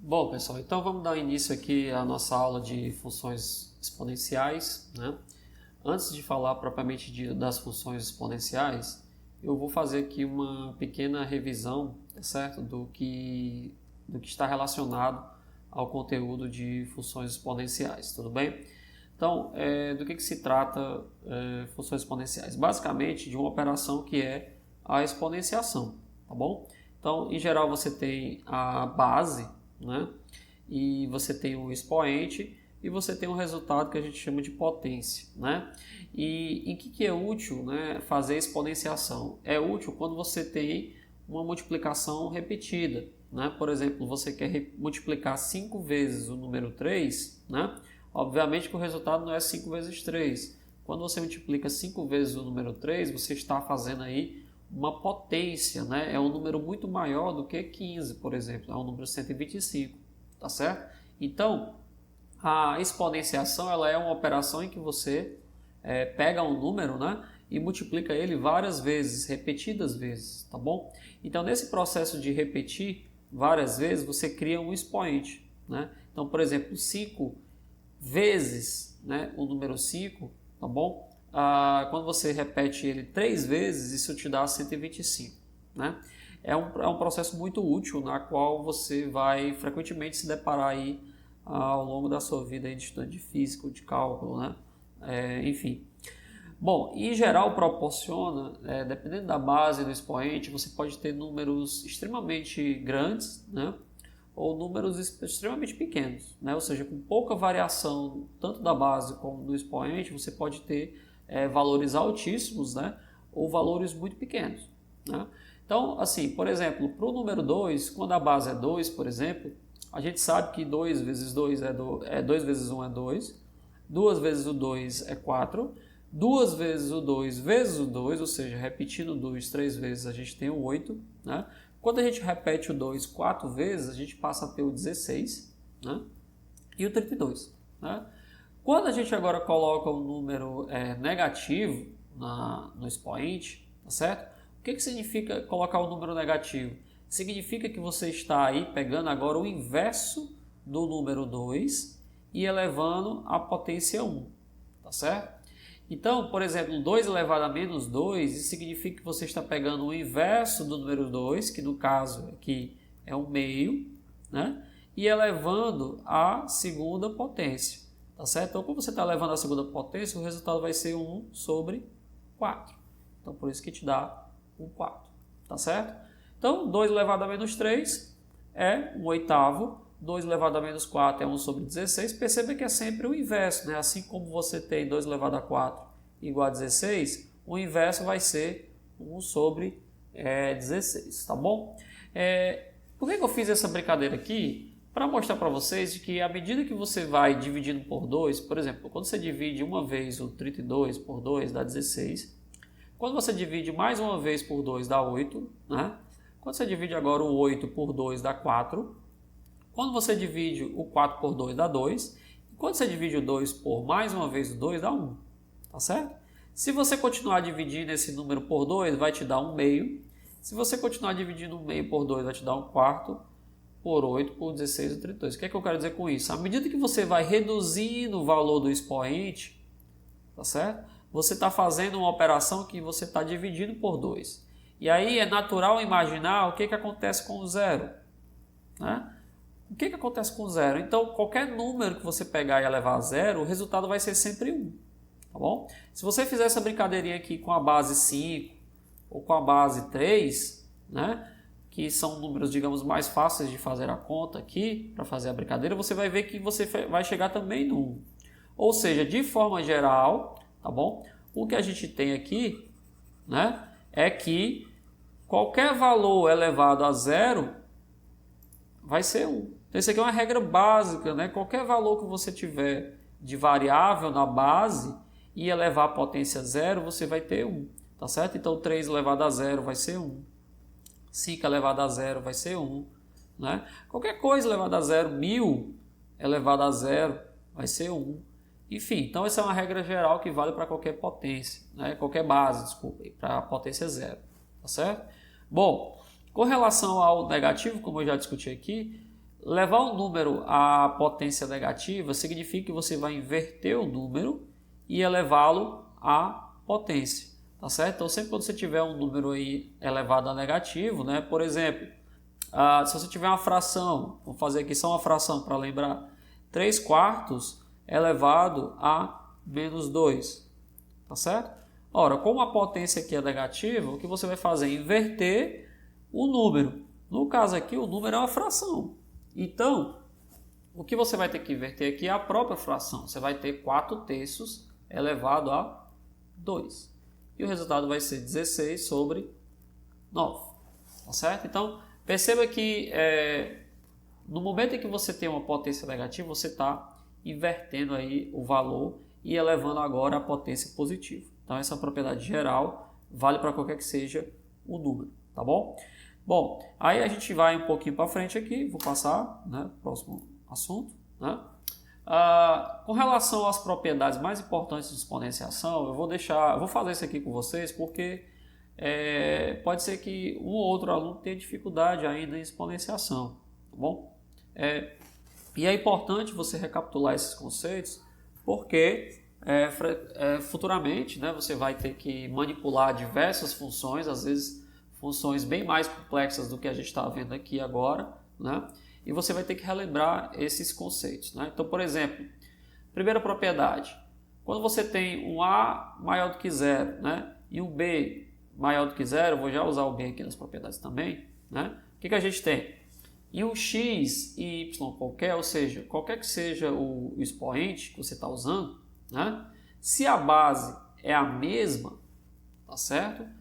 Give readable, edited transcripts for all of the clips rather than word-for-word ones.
Bom, pessoal, então vamos dar início aqui à nossa aula de funções exponenciais, né? Antes de falar propriamente das funções exponenciais, eu vou fazer aqui uma pequena revisão, tá certo? Do que está relacionado ao conteúdo de funções exponenciais, tudo bem? Então, do que se trata funções exponenciais? Basicamente, de uma operação que é a exponenciação, tá bom? Então, em geral, você tem a base, né? E você tem o expoente e você tem um resultado que a gente chama de potência, né? E em que é útil, né, fazer exponenciação? É útil quando você tem uma multiplicação repetida, né? Por exemplo, você quer multiplicar 5 vezes o número 3, né? Obviamente que o resultado não é 5 vezes 3. Quando você multiplica 5 vezes o número 3, você está fazendo aí uma potência, né? É um número muito maior do que 15, por exemplo, é um número 125, tá certo? Então, a exponenciação ela é uma operação em que você pega um número, né, e multiplica ele várias vezes, repetidas vezes, tá bom? Então, nesse processo de repetir várias vezes, você cria um expoente, né? Então, por exemplo, 5 vezes, né, o número 5, tá bom? Quando você repete ele 3 vezes, isso te dá 125, né? É um processo muito útil, na qual você vai frequentemente se deparar aí ao longo da sua vida aí de estudante de física, de cálculo, né? Enfim. Bom, em geral proporciona, dependendo da base do expoente, você pode ter números extremamente grandes, né? Ou números extremamente pequenos, né? Ou seja, com pouca variação tanto da base como do expoente, você pode ter valores altíssimos, né? Ou valores muito pequenos, né? Então, assim, por exemplo, para o número 2, quando a base é 2, por exemplo, a gente sabe que 2 vezes 2 2 vezes 1 é 2, 2 vezes o 2 é 4, 2 vezes o 2 vezes o 2, ou seja, repetindo o 2 3 vezes, a gente tem o 8, né? Quando a gente repete o 2 4 vezes, a gente passa a ter o 16, né? E o 32, né? Quando a gente agora coloca um número negativo no expoente, tá certo? O que significa colocar um número negativo? Significa que você está aí pegando agora o inverso do número 2 e elevando a potência 1, tá certo? Então, por exemplo, 2 elevado a menos 2, isso significa que você está pegando o inverso do número 2, que no caso aqui é um meio, né? E elevando a segunda potência, tá certo? Então, como você está elevando a segunda potência, o resultado vai ser 1 sobre 4. Então, por isso que te dá 1 quarto, tá certo? Então, 2 elevado a menos 3 é 1 oitavo, 2 elevado a menos 4 é 1 sobre 16. Perceba que é sempre o inverso, né? Assim como você tem 2 elevado a 4 igual a 16, o inverso vai ser 1 sobre 16, tá bom? Por que eu fiz essa brincadeira aqui? Para mostrar para vocês de que à medida que você vai dividindo por 2, por exemplo, quando você divide uma vez o 32 por 2 dá 16. Quando você divide mais uma vez por 2 dá 8, né? Quando você divide agora o 8 por 2 dá 4. Quando você divide o 4 por 2 dá 2. E quando você divide o 2 por mais uma vez o 2 dá 1. Tá certo? Se você continuar dividindo esse número por 2 vai te dar 1 meio. Se você continuar dividindo 1 meio por 2 vai te dar 1 quarto. Por 8, por 16 e 32. O que é que eu quero dizer com isso? À medida que você vai reduzindo o valor do expoente, tá certo? Você está fazendo uma operação que você está dividindo por 2. E aí é natural imaginar o que acontece com o zero, né? O que acontece com o zero? Então, qualquer número que você pegar e elevar a zero, o resultado vai ser sempre 1. Tá bom? Se você fizer essa brincadeirinha aqui com a base 5 ou com a base 3, né? Que são números, digamos, mais fáceis de fazer a conta aqui, para fazer a brincadeira, você vai ver que você vai chegar também no 1. Ou seja, de forma geral, tá bom? O que a gente tem aqui, né, é que qualquer valor elevado a zero vai ser 1. Então, isso aqui é uma regra básica, né? Qualquer valor que você tiver de variável na base e elevar a potência a zero, você vai ter 1, tá certo? Então, 3 elevado a zero vai ser 1. 5 elevado a zero vai ser 1, né? Qualquer coisa elevada a zero, 1000 elevado a zero vai ser 1. Enfim, então essa é uma regra geral que vale para qualquer potência, né? Qualquer base, desculpa, para a potência zero, tá certo? Bom, com relação ao negativo, como eu já discuti aqui, levar um número à potência negativa significa que você vai inverter o número e elevá-lo à potência, tá certo? Então, sempre quando você tiver um número aí elevado a negativo, né? Por exemplo, se você tiver uma fração, vou fazer aqui só uma fração para lembrar, 3/4 elevado a menos 2, tá certo? Ora, como a potência aqui é negativa, o que você vai fazer é inverter o número. No caso aqui, o número é uma fração. Então, o que você vai ter que inverter aqui é a própria fração. Você vai ter 4/3 elevado a 2. E o resultado vai ser 16 sobre 9. Tá certo? Então, perceba que no momento em que você tem uma potência negativa, você está invertendo aí o valor e elevando agora a potência positiva. Então, essa propriedade geral vale para qualquer que seja o número. Tá bom? Bom, aí a gente vai um pouquinho para frente aqui, vou passar, né, próximo assunto, né? Com relação às propriedades mais importantes de exponenciação, eu vou fazer isso aqui com vocês porque pode ser que um ou outro aluno tenha dificuldade ainda em exponenciação, tá bom? E é importante você recapitular esses conceitos porque futuramente, né, você vai ter que manipular diversas funções, às vezes funções bem mais complexas do que a gente está vendo aqui agora, né? E você vai ter que relembrar esses conceitos, né? Então, por exemplo, primeira propriedade, quando você tem um A maior do que zero, né, e um B maior do que zero, eu vou já usar o B aqui nas propriedades também, né? O que a gente tem? E um X e Y qualquer, ou seja, qualquer que seja o expoente que você está usando, né? Se a base é a mesma, tá certo?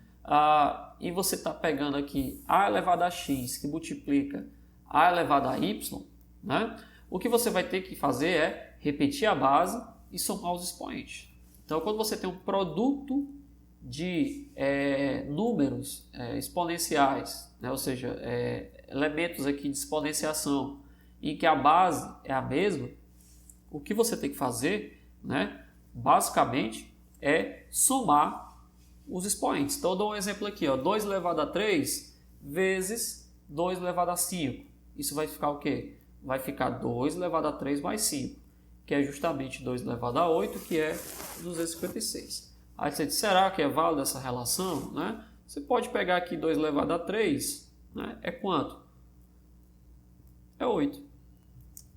E você está pegando aqui a elevado a x que multiplica a elevado a y, né? O que você vai ter que fazer é repetir a base e somar os expoentes. Então, quando você tem um produto de números exponenciais, né? Ou seja, elementos aqui de exponenciação, em que a base é a mesma, o que você tem que fazer, né? Basicamente, é somar os expoentes. Então, eu dou um exemplo aqui, ó, 2 elevado a 3 vezes 2 elevado a 5. Isso vai ficar o quê? Vai ficar 2 elevado a 3 mais 5, que é justamente 2 elevado a 8, que é 256. Aí você diz, será que é válida essa relação? Né? Você pode pegar aqui 2 elevado a 3, né? É quanto? É 8.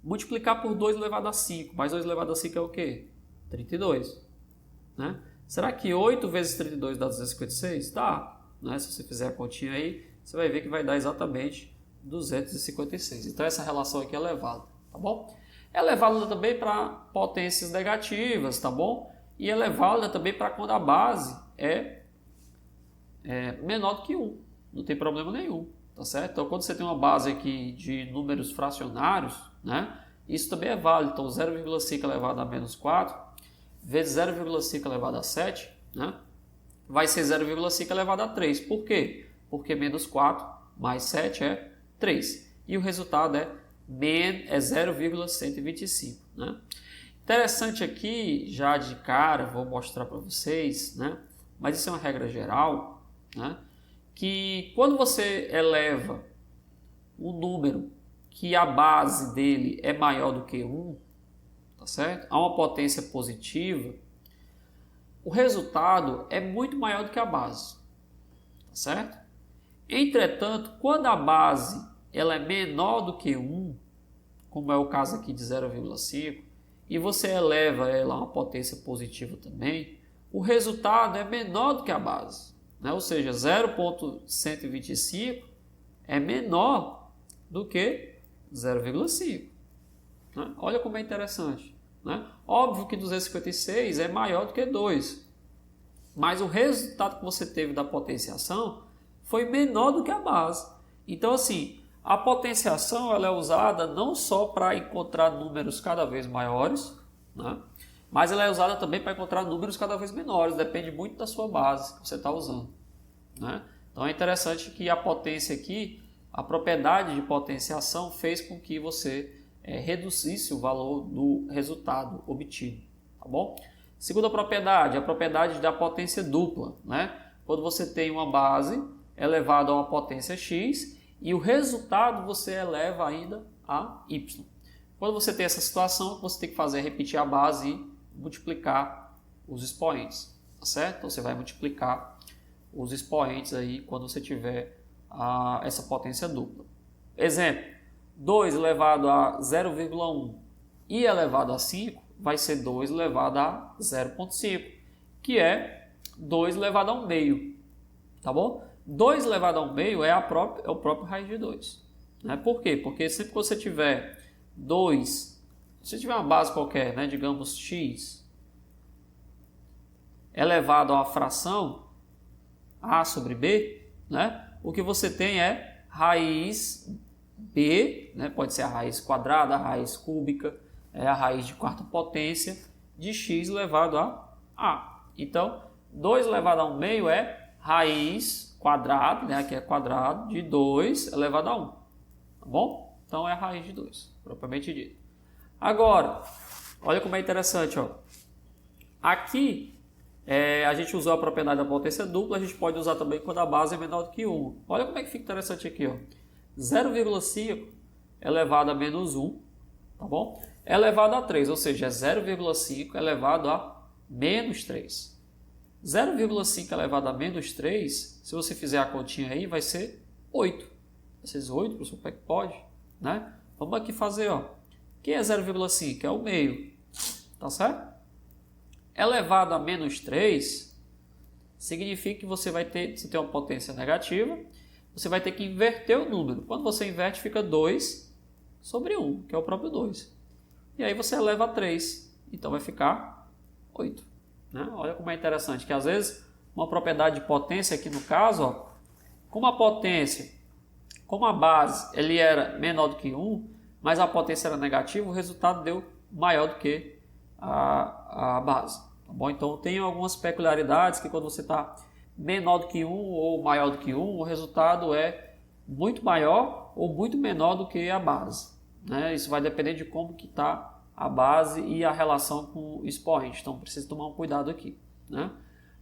Multiplicar por 2 elevado a 5, mais 2 elevado a 5 é o quê? 32. Né? Será que 8 vezes 32 dá 256? Dá. Né? Se você fizer a continha aí, você vai ver que vai dar exatamente 256. Então, essa relação aqui é elevada, tá bom? É elevada também para potências negativas, tá bom? E é elevada também para quando a base é menor do que 1. Não tem problema nenhum, tá certo? Então, quando você tem uma base aqui de números fracionários, né? Isso também é válido. Então, 0,5 elevado a menos 4 vezes 0,5 elevado a 7, né? Vai ser 0,5 elevado a 3. Por quê? Porque menos 4 mais 7 é 3. E o resultado é 0,125. Né? Interessante aqui, já de cara, vou mostrar para vocês, né? Mas isso é uma regra geral, né? Que quando você eleva um número que a base dele é maior do que 1, tá certo? A uma potência positiva, o resultado é muito maior do que a base, tá certo? Entretanto, quando a base ela é menor do que 1, como é o caso aqui de 0,5, e você eleva ela a uma potência positiva também, o resultado é menor do que a base, né? Ou seja, 0,125 é menor do que 0,5. Né? Olha como é interessante. Né? Óbvio que 256 é maior do que 2, mas o resultado que você teve da potenciação foi menor do que a base. Então, assim, a potenciação ela é usada não só para encontrar números cada vez maiores, né? Mas ela é usada também para encontrar números cada vez menores, depende muito da sua base que você está usando. Né? Então é interessante que a potência aqui, a propriedade de potenciação fez com que você reduzisse o valor do resultado obtido. Tá bom? Segunda propriedade, a propriedade da potência dupla. Né? Quando você tem uma base elevada a uma potência x e o resultado você eleva ainda a y. Quando você tem essa situação, o que você tem que fazer é repetir a base e multiplicar os expoentes, tá certo? Então você vai multiplicar os expoentes aí quando você tiver essa potência dupla. Exemplo, 2 elevado a 0,1 e elevado a 5 vai ser 2 elevado a 0,5, que é 2 elevado a 1 meio, tá bom? 2 elevado a 1 meio é o próprio raiz de 2. Né? Por quê? Porque sempre que você tiver 2, se tiver uma base qualquer, né, digamos x, elevado a uma fração, a sobre b, né, o que você tem é raiz b, né, pode ser a raiz quadrada, a raiz cúbica, a raiz de quarta potência de x elevado a. Então, 2 elevado a 1 meio é raiz quadrada, né, aqui é quadrado, de 2 elevado a 1. Tá bom? Então, é a raiz de 2, propriamente dito. Agora, olha como é interessante. Ó. Aqui, a gente usou a propriedade da potência dupla, a gente pode usar também quando a base é menor do que 1. Olha como é que fica interessante aqui. 0,5 elevado a menos 1, tá bom? Elevado a 3, ou seja, é 0,5 elevado a menos 3. 0,5 elevado a menos 3, se você fizer a continha aí, vai ser 8. Vai ser 8, professor, como é que pode? Né? Vamos aqui fazer, ó. O que é 0,5? É o meio, tá certo? Elevado a menos 3 significa que você tem uma potência negativa, você vai ter que inverter o número. Quando você inverte, fica 2 sobre 1, que é o próprio 2. E aí você eleva a 3, então vai ficar 8. Né? Olha como é interessante, que às vezes uma propriedade de potência aqui no caso, ó, como a base ele era menor do que 1, mas a potência era negativa, o resultado deu maior do que a base. Tá bom? Então tem algumas peculiaridades que quando você está menor do que 1 ou maior do que 1, o resultado é muito maior ou muito menor do que a base. Né? Isso vai depender de como que está a base e a relação com o expoente. Então precisa tomar um cuidado aqui. Né?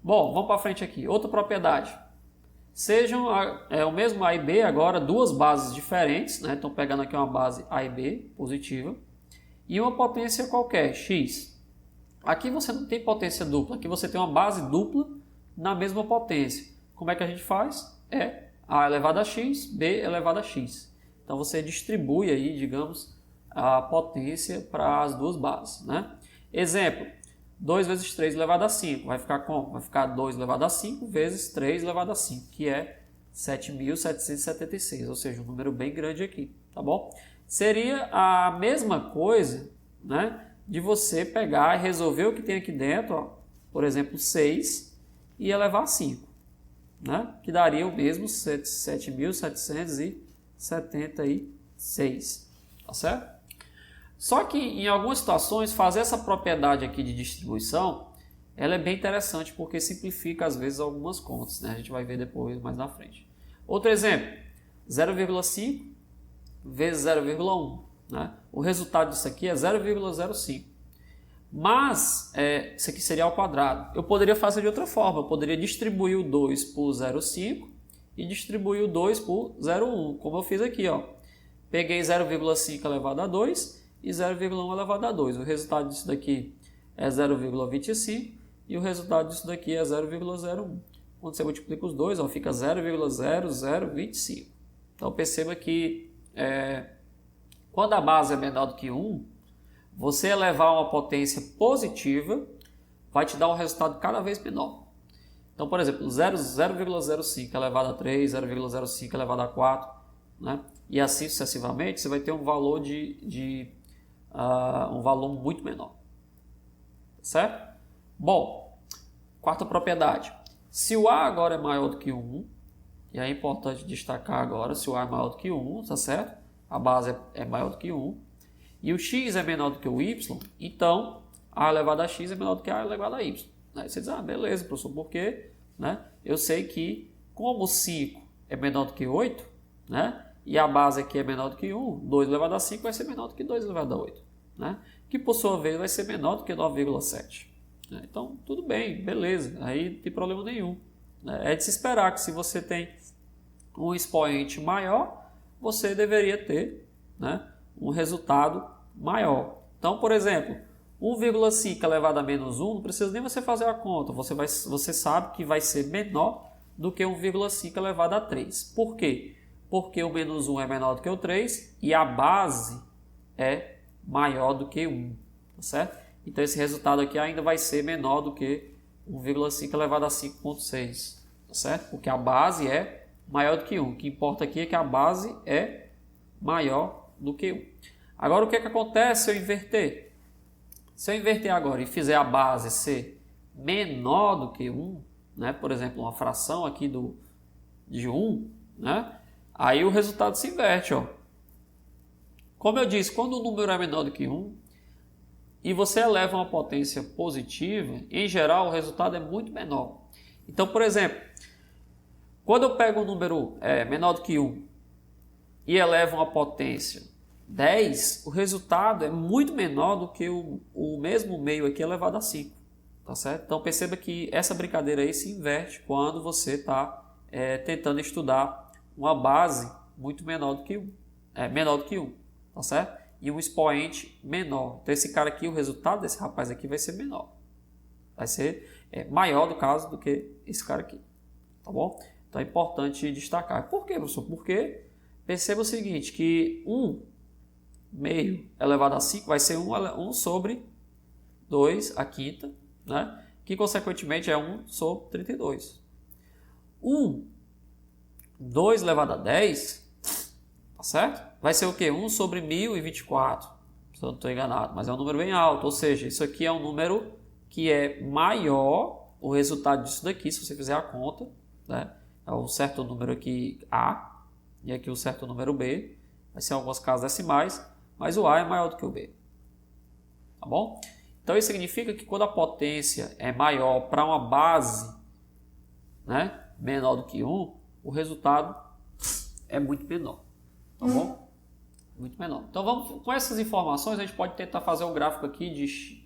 Bom, vamos para frente aqui. Outra propriedade. Sejam o mesmo A e B agora, duas bases diferentes. Né? Então pegando aqui uma base A e B positiva e uma potência qualquer, x. Aqui você não tem potência dupla, aqui você tem uma base dupla na mesma potência. Como é que a gente faz? É A elevado a x, B elevado a x. Então você distribui aí, digamos, a potência para as duas bases. Né? Exemplo, 2 vezes 3 elevado a 5. Vai ficar como? Vai ficar 2 elevado a 5 vezes 3 elevado a 5, que é 7.776, ou seja, um número bem grande aqui. Tá bom? Seria a mesma coisa, né, de você pegar e resolver o que tem aqui dentro, ó, por exemplo, 6 e elevar a 5, né, que daria o mesmo 7.776, tá certo? Só que em algumas situações fazer essa propriedade aqui de distribuição, ela é bem interessante porque simplifica às vezes algumas contas, né? A gente vai ver depois mais na frente. Outro exemplo, 0,5 vezes 0,1, né? O resultado disso aqui é 0,05. Mas, isso aqui seria ao quadrado. Eu poderia fazer de outra forma. Eu poderia distribuir o 2 por 0,5 e distribuir o 2 por 0,1, como eu fiz aqui. Ó. Peguei 0,5 elevado a 2 e 0,1 elevado a 2. O resultado disso daqui é 0,25 e o resultado disso daqui é 0,01. Quando você multiplica os dois, ó, fica 0,0025. Então, perceba que quando a base é menor do que 1, você elevar uma potência positiva vai te dar um resultado cada vez menor. Então, por exemplo, 0,05 elevado a 3, 0,05 elevado a 4, né? E assim sucessivamente, você vai ter um valor um valor muito menor. Certo? Bom, quarta propriedade. Se o A agora é maior do que 1, e é importante destacar agora, se o A é maior do que 1, tá certo? A base é maior do que 1, e o x é menor do que o y, então A elevado a x é menor do que A elevado a y. Aí você diz, beleza, professor, por quê? Né? Eu sei que, como 5 é menor do que 8, né? E a base aqui é menor do que 1, 2 elevado a 5 vai ser menor do que 2 elevado a 8, né? Que por sua vez vai ser menor do que 9,7. Né? Então, tudo bem, beleza, aí não tem problema nenhum. É de se esperar que se você tem um expoente maior, você deveria ter, né, um resultado maior. Então, por exemplo, 1,5 elevado a menos 1, não precisa nem você fazer a conta, você sabe que vai ser menor do que 1,5 elevado a 3. Por quê? Porque o menos 1 é menor do que o 3 e a base é maior do que 1, tá certo? Então esse resultado aqui ainda vai ser menor do que 1,5 elevado a 5,6, tá certo? Porque a base é maior do que 1. O que importa aqui é que a base é maior do que 1. Agora o que acontece se eu inverter? Se eu inverter agora e fizer a base ser menor do que 1, né? Por exemplo, uma fração aqui de 1, né? Aí o resultado se inverte, ó. Como eu disse, quando o número é menor do que 1 e você eleva uma potência positiva, em geral o resultado é muito menor. Então, por exemplo, quando eu pego um número menor do que 1 e elevo uma potência 10, o resultado é muito menor do que o mesmo meio aqui elevado a 5. Tá certo? Então perceba que essa brincadeira aí se inverte quando você está tentando estudar uma base muito menor do que 1. Menor do que 1, tá certo? E um expoente menor. Então esse cara aqui, o resultado desse rapaz aqui vai ser menor. Vai ser maior, no caso, do que esse cara aqui. Tá bom? Então é importante destacar. Por quê, professor? Porque perceba o seguinte, que 1 meio elevado a 5 vai ser 1 sobre 2 a quinta, né? Que consequentemente é 1 sobre 32. 2 elevado a 10, tá certo? Vai ser o quê? 1 sobre 1024, se eu não estou enganado, mas é um número bem alto, ou seja, isso aqui é um número que é maior, o resultado disso daqui, se você fizer a conta, né? É um certo número aqui A, e aqui um certo número B, vai ser em alguns casos decimais, mas o A é maior do que o B, tá bom? Então isso significa que quando a potência é maior para uma base, né, menor do que 1, o resultado é muito menor, tá bom? Muito menor. Então vamos, com essas informações a gente pode tentar fazer um gráfico aqui de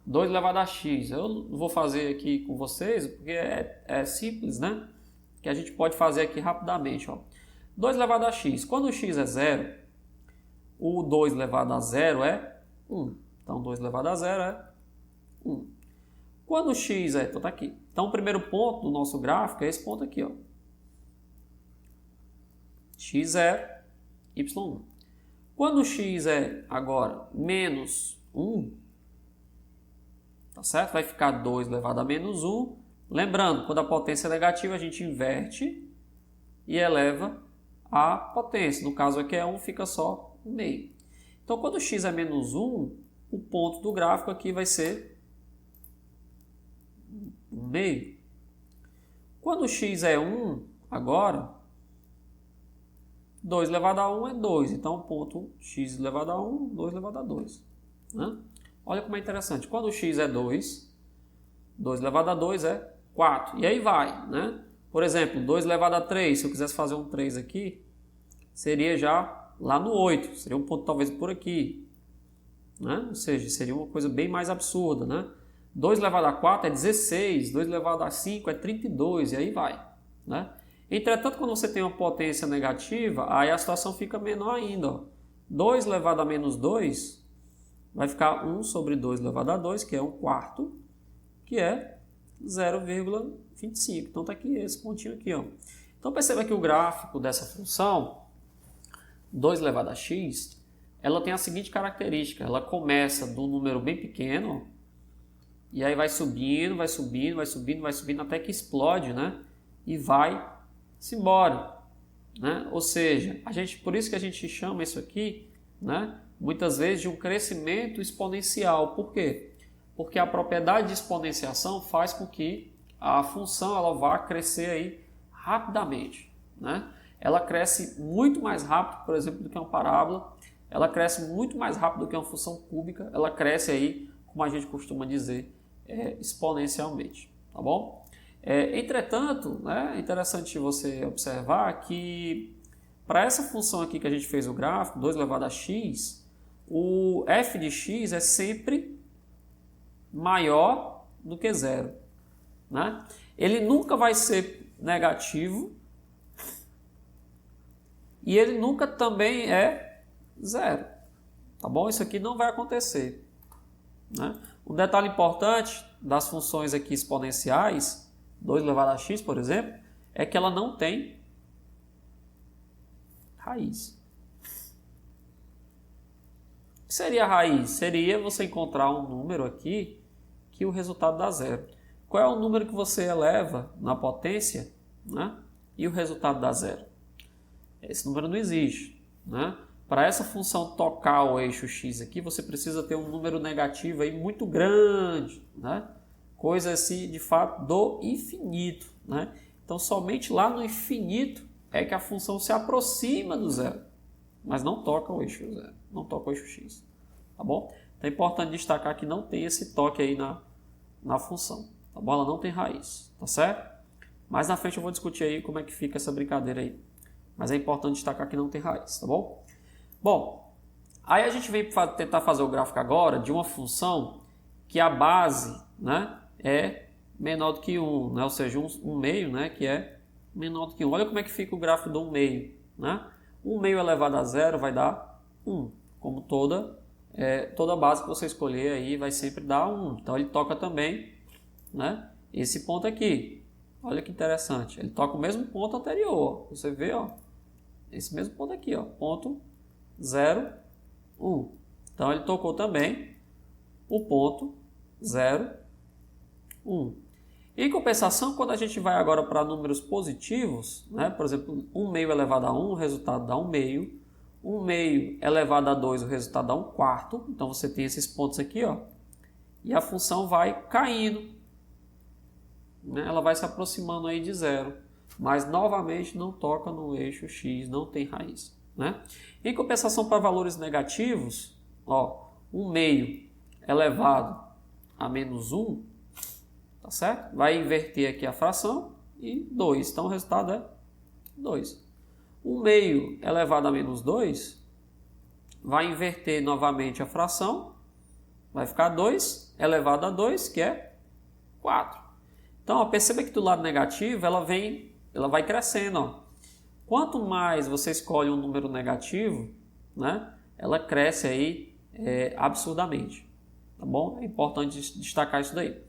2 elevado a x. Eu não vou fazer aqui com vocês porque é simples, né? Que a gente pode fazer aqui rapidamente, ó. 2 elevado a x. Quando o x é 0, o 2 elevado a 0 é 1. Então 2 elevado a 0 é 1. Quando o x então tá aqui. Então o primeiro ponto do nosso gráfico é esse ponto aqui, ó. x0, y1. Quando o x é agora menos 1, tá certo? Vai ficar 2 elevado a menos 1. Lembrando, quando a potência é negativa, a gente inverte e eleva a potência. No caso aqui é 1, fica só 1 meio. Então, quando o x é menos 1, o ponto do gráfico aqui vai ser 1 meio. Quando o x é 1, agora, 2 elevado a 1 é 2. Então, o ponto x elevado a 1, 2 elevado a 2. Né? Olha como é interessante. Quando o x é 2, 2 elevado a 2 é 4. E aí vai, né? Por exemplo, 2 elevado a 3, se eu quisesse fazer um 3 aqui, seria já lá no 8. Seria um ponto talvez por aqui. Né? Ou seja, seria uma coisa bem mais absurda, né? 2 elevado a 4 é 16, 2 elevado a 5 é 32, e aí vai, né? Entretanto, quando você tem uma potência negativa, aí a situação fica menor ainda, ó. 2 elevado a menos 2 vai ficar 1 sobre 2 elevado a 2, que é 1 quarto, que é 0,25. Então está aqui esse pontinho aqui, ó. Então perceba que o gráfico dessa função 2 elevado a x, ela tem a seguinte característica: ela começa de um número bem pequeno e aí vai subindo, vai subindo, vai subindo, vai subindo até que explode, né? E vai-se embora, né? Ou seja, por isso que a gente chama isso aqui, né, muitas vezes de um crescimento exponencial. Por quê? Porque a propriedade de exponenciação faz com que a função ela vá crescer aí rapidamente, né? Ela cresce muito mais rápido, por exemplo, do que uma parábola. Ela cresce muito mais rápido do que uma função cúbica. Ela cresce aí, como a gente costuma dizer, exponencialmente, tá bom? Entretanto, né, é interessante você observar que para essa função aqui que a gente fez o gráfico, 2 elevado a x, o f de x é sempre maior do que 0, né? Ele nunca vai ser negativo e ele nunca também é 0. Tá bom? Isso aqui não vai acontecer. Né? Um detalhe importante das funções aqui exponenciais, 2 elevado a x, por exemplo, é que ela não tem raiz. O que seria a raiz? Seria você encontrar um número aqui que o resultado dá 0. Qual é o número que você eleva na potência, né, e o resultado dá 0? Esse número não existe. Né? Para essa função tocar o eixo x aqui, você precisa ter um número negativo aí muito grande. Né? Coisa assim, de fato, do infinito. Né? Então, somente lá no infinito é que a função se aproxima do 0. Mas não toca o eixo 0. Não toca o eixo x. Tá bom? Então, é importante destacar que não tem esse toque aí na função. Tá bom? Ela não tem raiz. Tá certo? Mais na frente eu vou discutir aí como é que fica essa brincadeira aí. Mas é importante destacar que não tem raiz. Tá bom? Bom, aí a gente vem tentar fazer o gráfico agora de uma função que a base, né, é menor do que 1, né? Ou seja, um meio, né, que é menor do que 1. Olha como é que fica o gráfico do 1 meio. Né? 1 meio elevado a 0 vai dar 1. Como toda base que você escolher aí vai sempre dar 1. Então ele toca também, né, esse ponto aqui. Olha que interessante. Ele toca o mesmo ponto anterior. Ó. Você vê, ó, esse mesmo ponto aqui, ó, ponto 0, 1. Então ele tocou também o ponto 0, 1. Em compensação, quando a gente vai agora para números positivos, né, por exemplo, 1 meio elevado a 1, o resultado dá 1 meio. 1 meio elevado a 2, o resultado dá 1 quarto. Então você tem esses pontos aqui, ó, e a função vai caindo. Né, ela vai se aproximando aí de 0. Mas novamente não toca no eixo x, não tem raiz. Né? Em compensação, para valores negativos, ó, 1 meio elevado a menos 1, tá certo? Vai inverter aqui a fração e 2. Então o resultado é 2. 1 meio elevado a menos 2 vai inverter novamente a fração, vai ficar 2 elevado a 2, que é 4. Então, ó, perceba que do lado negativo ela vai crescendo. Ó. Quanto mais você escolhe um número negativo, né, ela cresce aí absurdamente. Tá bom? É importante destacar isso daí.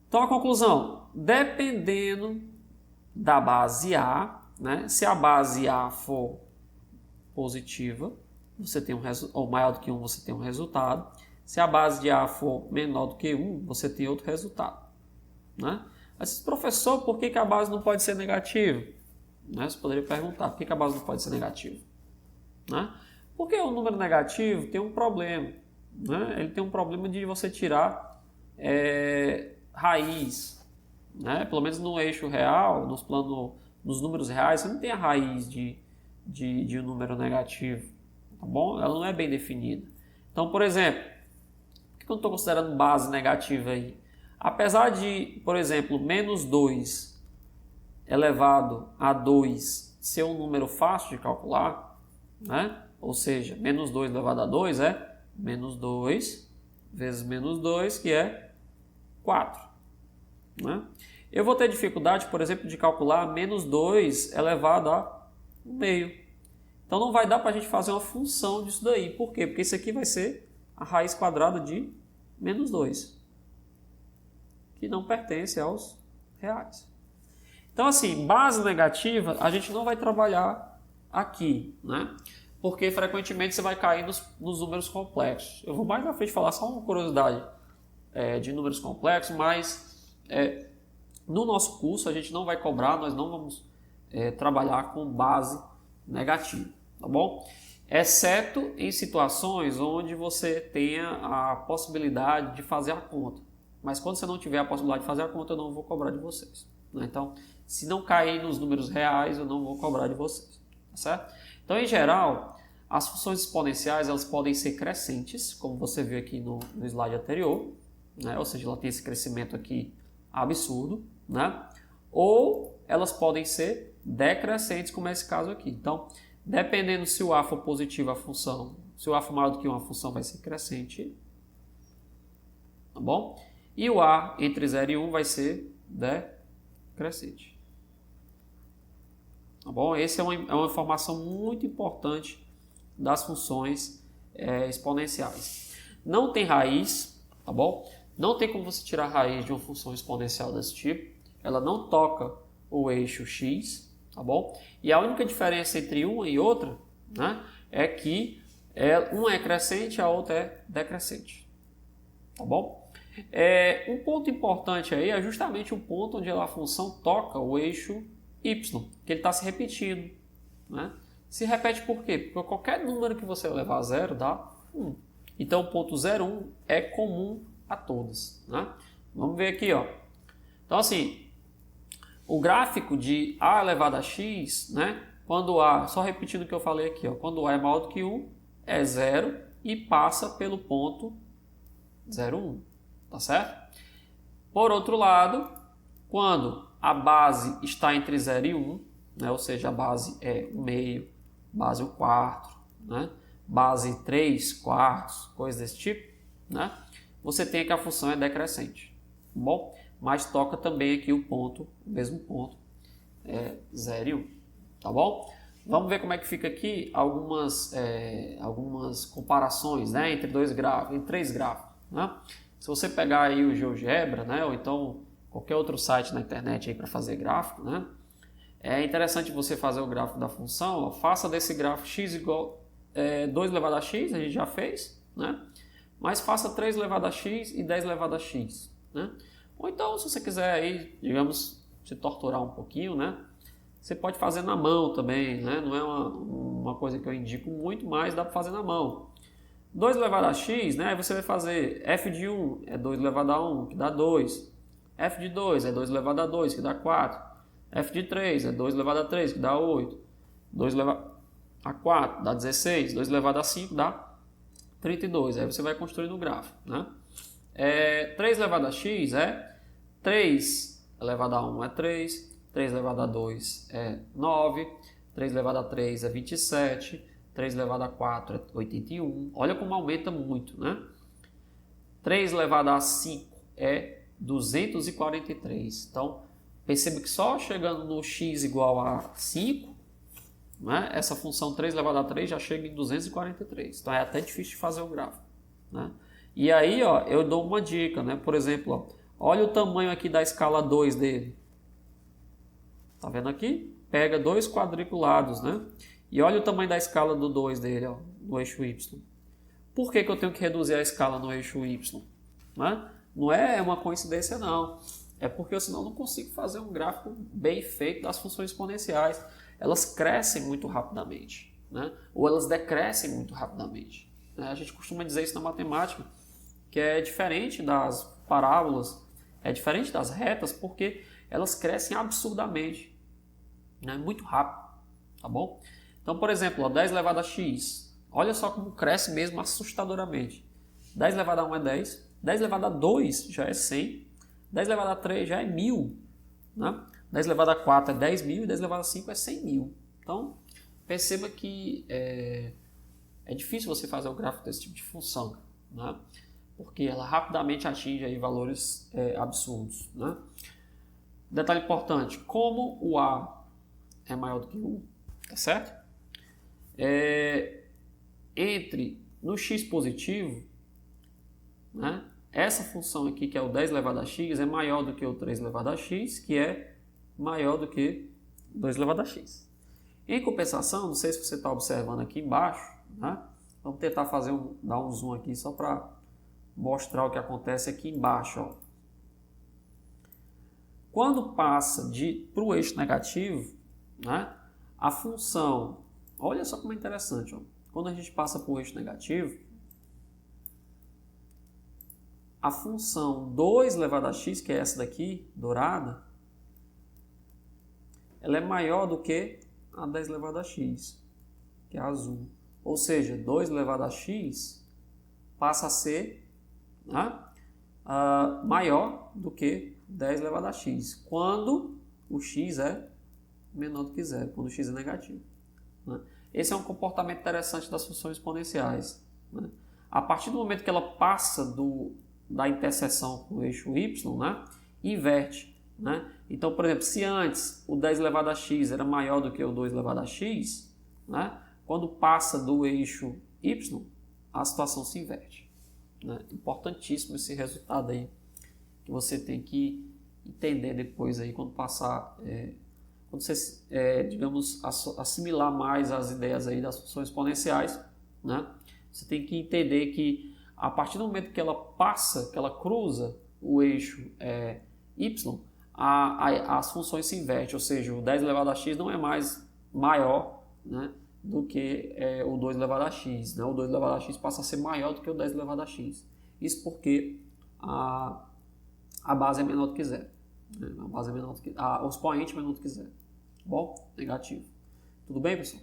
Então, a conclusão, dependendo da base A, né, se a base A for positiva, você tem ou maior do que 1, você tem um resultado. Se a base de A for menor do que 1, você tem outro resultado. Né? Mas, professor, por que a base não pode ser negativa? Né? Você poderia perguntar, por que a base não pode ser negativa? Né? Porque o número negativo tem um problema. Né? Ele tem um problema de você tirar raiz. Né? Pelo menos no eixo real, nos números reais, você não tem a raiz de um número negativo. Tá bom? Ela não é bem definida. Então, por exemplo, por que eu não estou considerando base negativa aí? Apesar de, por exemplo, menos 2 elevado a 2 ser um número fácil de calcular, né? Ou seja, menos 2 elevado a 2 é menos 2 vezes menos 2, que é 4. Né? Eu vou ter dificuldade, por exemplo, de calcular menos 2 elevado a 1 meio. Então não vai dar para a gente fazer uma função disso daí. Por quê? Porque isso aqui vai ser a raiz quadrada de menos 2, que não pertence aos reais. Então, assim, base negativa a gente não vai trabalhar aqui, né? Porque frequentemente você vai cair nos números complexos. Eu vou mais na frente falar só uma curiosidade de números complexos, mas no nosso curso a gente não vai cobrar, nós não vamos trabalhar com base negativa, tá bom? Exceto em situações onde você tenha a possibilidade de fazer a conta. Mas quando você não tiver a possibilidade de fazer a conta, eu não vou cobrar de vocês. Né? Então, se não cair nos números reais, eu não vou cobrar de vocês. Tá certo? Então, em geral, as funções exponenciais elas podem ser crescentes, como você viu aqui no slide anterior. Né? Ou seja, ela tem esse crescimento aqui absurdo. Né? Ou elas podem ser decrescentes, como é esse caso aqui. Então, dependendo se o A for positivo, a função, se o A for maior do que 1, a função vai ser crescente. Tá bom? E o A entre 0 e 1 vai ser decrescente. Tá bom? Essa é uma informação muito importante das funções exponenciais. Não tem raiz, tá bom? Não tem como você tirar a raiz de uma função exponencial desse tipo. Ela não toca o eixo x, tá bom? E a única diferença entre uma e outra, né, é que uma é crescente e a outra é decrescente, tá bom? Um ponto importante aí é justamente o ponto onde a função toca o eixo y, que ele está se repetindo, né? Se repete por quê? Porque qualquer número que você levar a zero dá 1. Então o ponto 0, 1 é comum a todas, né? Vamos ver aqui, ó. Então assim, o gráfico de a elevado a x, né? Quando a, só repetindo o que eu falei aqui, ó, quando a é maior do que 1, é 0 e passa pelo ponto 0, 1, tá certo? Por outro lado, quando a base está entre 0 e 1, né? Ou seja, a base é 1 meio, base 1 quarto, né? Base 3 quartos, coisas desse tipo, né? Você tem que a função é decrescente, tá bom? Mas toca também aqui o ponto, o mesmo ponto, 0 e 1, tá bom? Vamos ver como é que fica aqui algumas comparações, né, entre três gráficos, né? Se você pegar aí o GeoGebra, né, ou então qualquer outro site na internet aí para fazer gráfico, né, é interessante você fazer o gráfico da função, ó, faça desse gráfico x igual 2 elevado a x, a gente já fez, né? Mas faça 3 elevado a x e 10 elevado a x, né? Ou então, se você quiser aí, digamos, se torturar um pouquinho, né? Você pode fazer na mão também, né? Não é uma coisa que eu indico muito, mas dá para fazer na mão. 2 elevado a x, né? Aí você vai fazer f de 1 é 2 elevado a 1, que dá 2. F de 2 é 2 elevado a 2, que dá 4. F de 3 é 2 elevado a 3, que dá 8. 2 elevado a 4 dá 16. 2 elevado a 5 dá 32. Aí você vai construindo o gráfico, né? 3 elevado a x é 3 elevado a 1 é 3. 3 elevado a 2 é 9. 3 elevado a 3 é 27. 3 elevado a 4 é 81. Olha como aumenta muito, né? 3 elevado a 5 é 243. Então, perceba que só chegando no x igual a 5, né, essa função 3 elevado a 3 já chega em 243. Então, é até difícil de fazer o gráfico, né? E aí, ó, eu dou uma dica, né? Por exemplo, ó, olha o tamanho aqui da escala 2 dele. Tá vendo aqui? Pega dois quadriculados, né? E olha o tamanho da escala do 2 dele, ó, no eixo y. Por que eu tenho que reduzir a escala no eixo y? Né? Não é uma coincidência, não. É porque senão eu não consigo fazer um gráfico bem feito das funções exponenciais. Elas crescem muito rapidamente, né? Ou elas decrescem muito rapidamente. A gente costuma dizer isso na matemática, que é diferente das parábolas, é diferente das retas, porque elas crescem absurdamente, né? Muito rápido, tá bom? Então, por exemplo, ó, 10 elevado a x, olha só como cresce mesmo assustadoramente. 10 elevado a 1 é 10, 10 elevado a 2 já é 100, 10 elevado a 3 já é 1000, né? 10 elevado a 4 é 10.000 e 10 elevado a 5 é 100.000. Então, perceba que é difícil você fazer o gráfico desse tipo de função, né? Porque ela rapidamente atinge aí valores absurdos, né? Detalhe importante, como o A é maior do que 1, tá certo? No x positivo, né, essa função aqui, que é o 10 elevado a x, é maior do que o 3 elevado a x, que é maior do que 2 elevado a x. Em compensação, não sei se você está observando aqui embaixo, né? Vamos tentar dar um zoom aqui só para mostrar o que acontece aqui embaixo, ó. Quando passa para o eixo negativo, né, a função, olha só como é interessante, ó. Quando a gente passa para o eixo negativo, a função 2 elevado a x, que é essa daqui, dourada, ela é maior do que a 10 elevado a x, que é azul. Ou seja, 2 elevado a x passa a ser, né, maior do que 10 elevado a x, quando o x é menor do que zero, quando o x é negativo, né? Esse é um comportamento interessante das funções exponenciais, né? A partir do momento que ela passa da interseção com o eixo y, né, inverte, né? Então, por exemplo, se antes o 10 elevado a x era maior do que o 2 elevado a x, né, quando passa do eixo Y, a situação se inverte. Né? Importantíssimo esse resultado aí, que você tem que entender depois aí quando passar, quando você, digamos, assimilar mais as ideias aí das funções exponenciais, né? Você tem que entender que a partir do momento que ela passa, que ela cruza o eixo Y, as funções se invertem, ou seja, o 10 elevado a x não é mais maior, né, do que o 2 elevado a x. Né? O 2 elevado a x passa a ser maior do que o 10 elevado a x. Isso porque a base é menor do que zero. Né? A base é menor do que, o expoente é menor do que zero. Bom, negativo. Tudo bem, pessoal?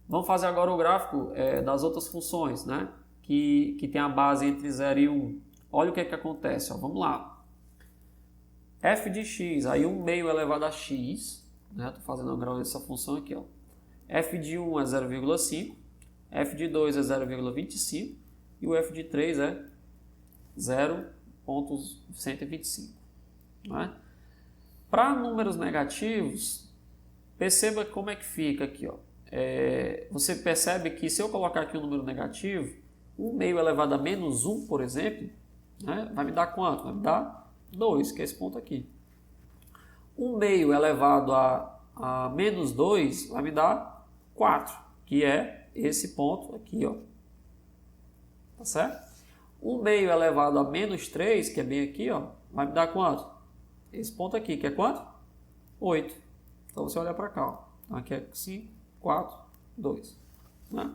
Vamos fazer agora o gráfico das outras funções, né? Que tem a base entre 0 e 1. Olha o que acontece. Ó. Vamos lá. F de x, aí 1 meio elevado a x. Né? Estou fazendo agora essa função aqui. Ó. F de 1 é 0,5. F de 2 é 0,25. E o F de 3 é 0,125. Né? Para números negativos, perceba como é que fica aqui. Ó. Você percebe que se eu colocar aqui um número negativo, 1 meio elevado a menos 1, por exemplo, né, vai me dar quanto? Vai me dar 2, que é esse ponto aqui. 1 meio elevado a menos 2 vai me dar 4, que é esse ponto aqui. Ó. Tá certo? 1 meio elevado a menos 3, que é bem aqui, ó, vai me dar quanto? Esse ponto aqui, que é quanto? 8. Então você olha para cá. Ó. Então aqui é 5, 4, 2. Né?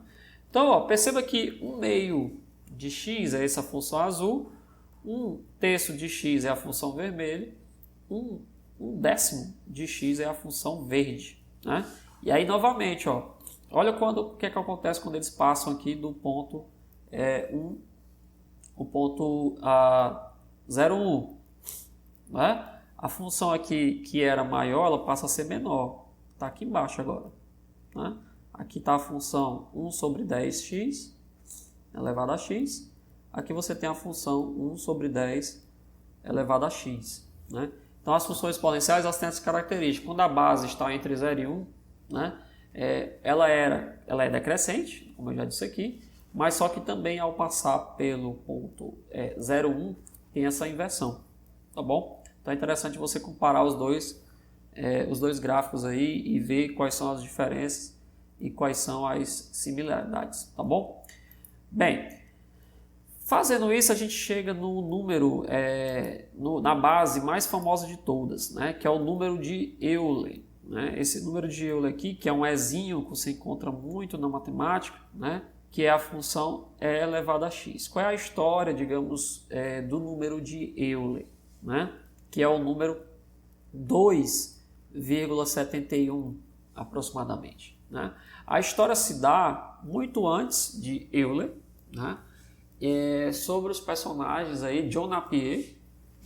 Então, ó, perceba que 1 meio de x é essa função azul, 1/3 de x é a função vermelha, 1/10 de x é a função verde. Né? E aí, novamente, ó, olha o que acontece quando eles passam aqui do ponto 0,1. Né? A função aqui que era maior, ela passa a ser menor. Está aqui embaixo agora. Né? Aqui está a função 1 sobre 10x elevado a x. Aqui você tem a função 1 sobre 10 elevado a x. Né? Então, as funções exponenciais elas têm essa característica. Quando a base está entre 0 e 1, né, ela é decrescente, como eu já disse aqui, mas só que também ao passar pelo ponto 0, 1, tem essa inversão. Tá bom? Então, é interessante você comparar os dois gráficos aí e ver quais são as diferenças e quais são as similaridades, tá bom? Bem, fazendo isso a gente chega no número, na base mais famosa de todas, né? Que é o número de Euler. Né? Esse número de Euler aqui, que é um ezinho que você encontra muito na matemática, né? Que é a função e elevado a x. Qual é a história, digamos, do número de Euler? Né? Que é o número 2,71 aproximadamente. Né? A história se dá muito antes de Euler, né? Sobre os personagens aí, John Napier,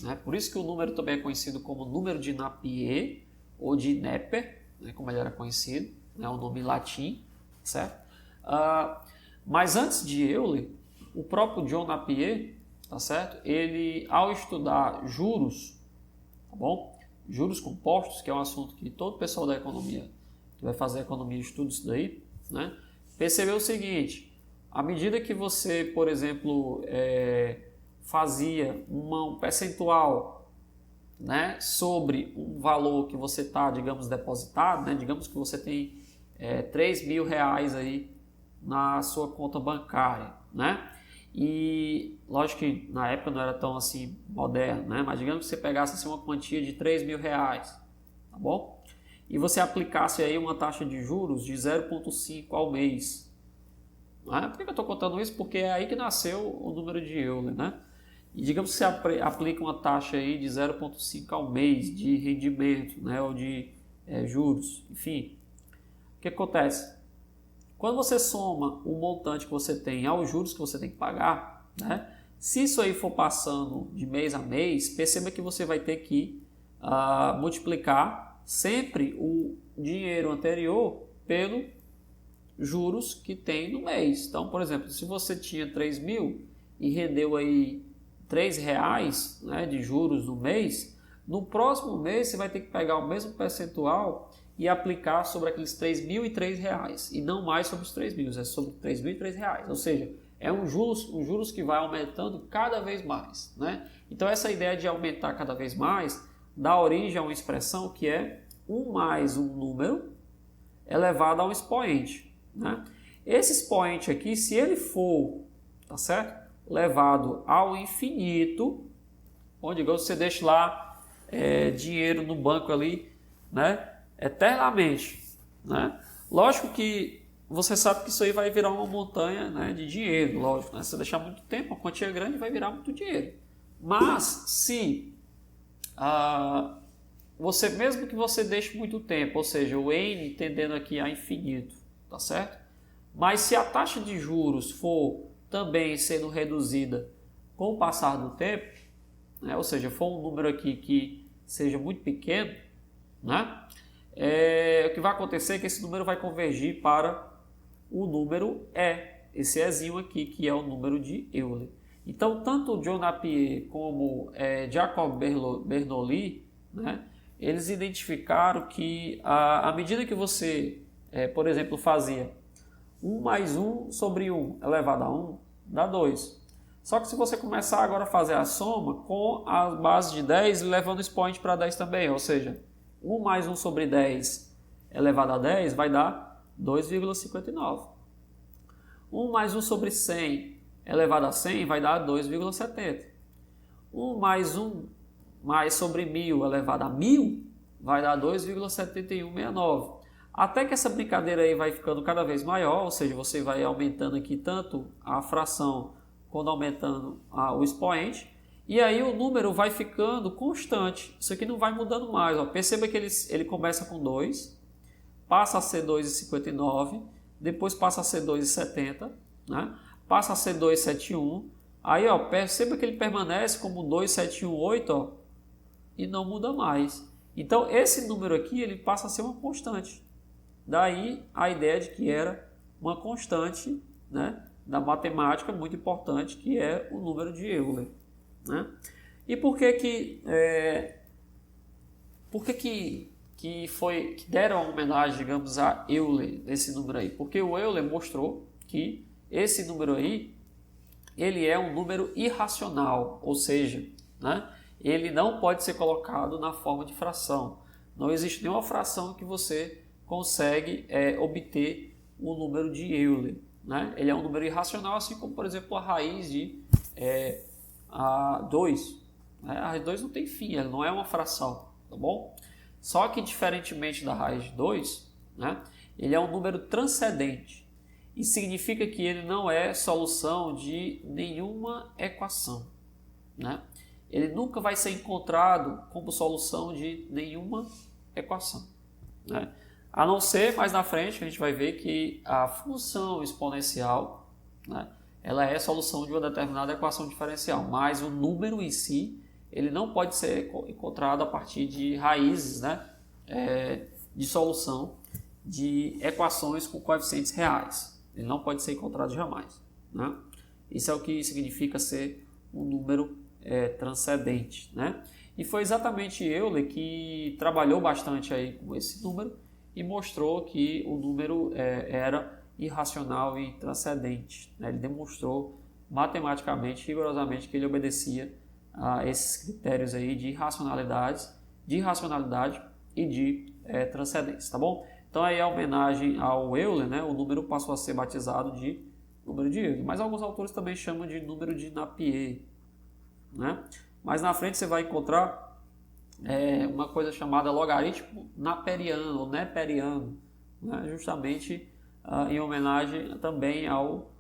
né? Por isso que o número também é conhecido como número de Napier ou de Neper, né? Como ele era conhecido, né? O nome em latim, certo? Mas antes de Euler, o próprio John Napier, tá certo? Ele, ao estudar juros, tá bom? Juros compostos, que é um assunto que todo pessoal da economia, que vai fazer economia, estuda isso daí, né? Percebeu o seguinte: à medida que você, por exemplo, fazia um percentual, né, sobre um valor que você está, digamos, depositado, né? Digamos que você tem 3 mil reais aí na sua conta bancária, né? E lógico que na época não era tão assim moderno, né? Mas digamos que você pegasse assim, uma quantia de 3 mil reais, tá bom? E você aplicasse aí uma taxa de juros de 0,5 ao mês. Né? Por que eu estou contando isso? Porque é aí que nasceu o número de Euler, né? E digamos que você aplica uma taxa aí de 0,5 ao mês de rendimento, né? Ou de juros, enfim. O que acontece? Quando você soma o montante que você tem aos juros que você tem que pagar, né? Se isso aí for passando de mês a mês, perceba que você vai ter que multiplicar sempre o dinheiro anterior pelo juros que tem no mês. Então, por exemplo, se você tinha 3 mil e rendeu aí 3 reais, né, de juros no mês, no próximo mês você vai ter que pegar o mesmo percentual e aplicar sobre aqueles R$3.003 e não mais sobre os 3.000, é sobre R$3.003, ou seja, é um juros que vai aumentando cada vez mais, né? Então essa ideia de aumentar cada vez mais dá origem a uma expressão que é 1 mais um número elevado a um expoente, né? Esse expoente aqui, se ele for, tá certo? Levado ao infinito, onde você deixa lá dinheiro no banco ali, né? Eternamente, né? Lógico que você sabe que isso aí vai virar uma montanha, né, de dinheiro, lógico, né? Se você deixar muito tempo, a quantia grande vai virar muito dinheiro. Mas se você, mesmo que você deixe muito tempo, ou seja, o n tendendo aqui a infinito, tá certo? Mas se a taxa de juros for também sendo reduzida com o passar do tempo, né, ou seja, for um número aqui que seja muito pequeno, né, o que vai acontecer é que esse número vai convergir para o número E, esse Ezinho aqui, que é o número de Euler. Então, tanto John Napier como Jacob Bernoulli, né, eles identificaram que à medida que você, por exemplo, fazia 1 mais 1 sobre 1 elevado a 1, dá 2. Só que se você começar agora a fazer a soma com a base de 10, levando o expoente para 10 também, ou seja, 1 mais 1 sobre 10 elevado a 10 vai dar 2,59. 1 mais 1 sobre 100 elevado a 100 vai dar 2,70. 1 mais 1 mais sobre 1000 elevado a 1000 vai dar 2,7169. Até que essa brincadeira aí vai ficando cada vez maior, ou seja, você vai aumentando aqui tanto a fração quanto aumentando o expoente, e aí o número vai ficando constante. Isso aqui não vai mudando mais. Ó. Perceba que ele começa com 2, passa a ser 2,59, depois passa a ser 2,70, né? Passa a ser 2,71. Aí, ó, perceba que ele permanece como 2,718, ó, e não muda mais. Então, esse número aqui ele passa a ser uma constante. Daí a ideia de que era uma constante, né, da matemática muito importante, que é o número de Euler, né? E por que que deram uma homenagem, digamos, a Euler nesse número aí? Porque o Euler mostrou que esse número aí, ele é um número irracional, ou seja, né, ele não pode ser colocado na forma de fração. Não existe nenhuma fração que você consegue obter o número de Euler, né? Ele é um número irracional, assim como, por exemplo, a raiz de 2. Né? A raiz de 2 não tem fim, ela não é uma fração, tá bom? Só que, diferentemente da raiz de 2, né, ele é um número transcendente. E significa que ele não é solução de nenhuma equação, né? Ele nunca vai ser encontrado como solução de nenhuma equação, né? A não ser, mais na frente, a gente vai ver que a função exponencial, né, ela é a solução de uma determinada equação diferencial, mas o número em si, ele não pode ser encontrado a partir de raízes, né, de solução de equações com coeficientes reais. Ele não pode ser encontrado jamais, né? Isso é o que significa ser um número transcendente, né? E foi exatamente Euler que trabalhou bastante aí com esse número e mostrou que o número era irracional e transcendente, né? Ele demonstrou matematicamente, rigorosamente, que ele obedecia a esses critérios aí de irracionalidade e de transcendência, tá bom? Então aí a homenagem ao Euler, né? O número passou a ser batizado de número de Euler, mas alguns autores também chamam de número de Napier, né? Mas na frente você vai encontrar uma coisa chamada logaritmo naperiano ou neperiano, né? Justamente em homenagem também ao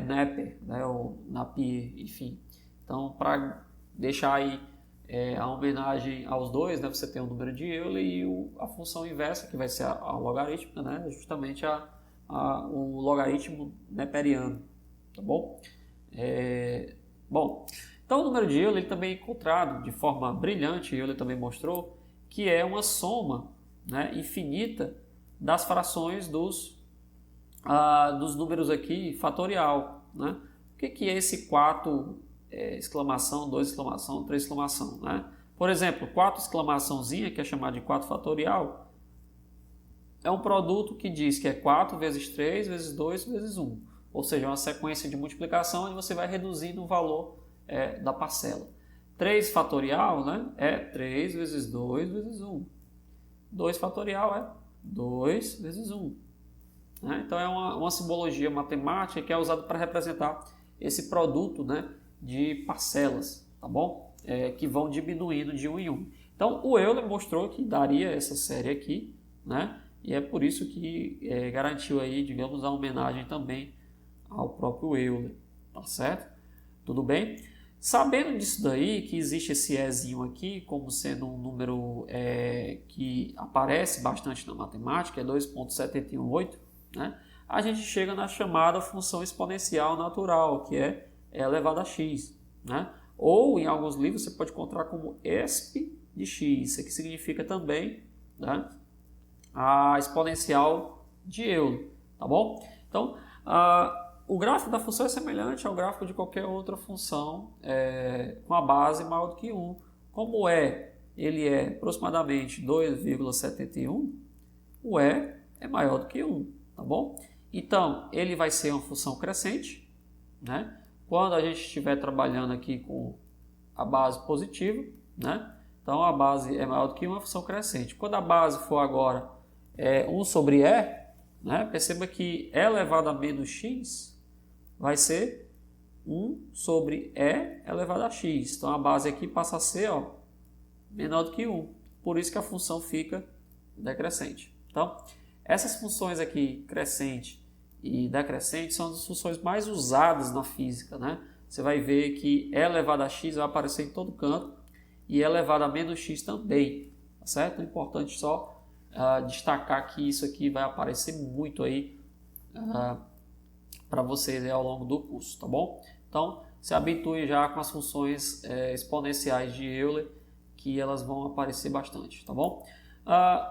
Napier, né? O Napier, enfim. Então, para deixar aí a homenagem aos dois, né? Você tem o número de Euler e a função inversa, que vai ser a logarítmica, né? Justamente o logaritmo neperiano, tá bom? Bom, então o número de Euler ele também é encontrado de forma brilhante, Euler também mostrou, que é uma soma, né, infinita das frações dos números aqui fatorial, né? O que é esse 4 exclamação, 2 exclamação, 3 exclamação, né? Por exemplo, 4 exclamaçãozinha, que é chamada de 4 fatorial, é um produto que diz que é 4 vezes 3 vezes 2 vezes 1. Ou seja, é uma sequência de multiplicação onde você vai reduzindo o valor da parcela. 3 fatorial, né, é 3 vezes 2 vezes 1. 2 fatorial é 2 vezes 1. Né? Então é uma simbologia matemática que é usada para representar esse produto, né, de parcelas, tá bom? Que vão diminuindo de 1 em 1. Então o Euler mostrou que daria essa série aqui, né? E é por isso que garantiu aí, digamos, a homenagem também ao próprio Euler, tá certo? Tudo bem? Sabendo disso daí, que existe esse ezinho aqui como sendo um número que aparece bastante na matemática, é 2,718, né? A gente chega na chamada função exponencial natural, que é elevado a x, né? Ou em alguns livros você pode encontrar como exp de x, isso aqui significa também, né, a exponencial de Euler, tá bom? Então, o gráfico da função é semelhante ao gráfico de qualquer outra função com a base maior do que 1. Como ele é aproximadamente 2,71, o é maior do que 1, tá bom? Então, ele vai ser uma função crescente, né? Quando a gente estiver trabalhando aqui com a base positiva, né? Então, a base é maior do que uma função crescente. Quando a base for agora 1 sobre e, né? Perceba que e elevado a menos x vai ser 1 sobre e elevado a x. Então, a base aqui passa a ser menor do que 1. Por isso que a função fica decrescente. Então, essas funções aqui, crescente e decrescente, são as funções mais usadas na física, né? Você vai ver que e elevado a x vai aparecer em todo canto e e elevado a menos x também, tá certo? É importante só destacar que isso aqui vai aparecer muito aí para vocês ao longo do curso, tá bom? Então, se habitue já com as funções exponenciais de Euler, que elas vão aparecer bastante, tá bom?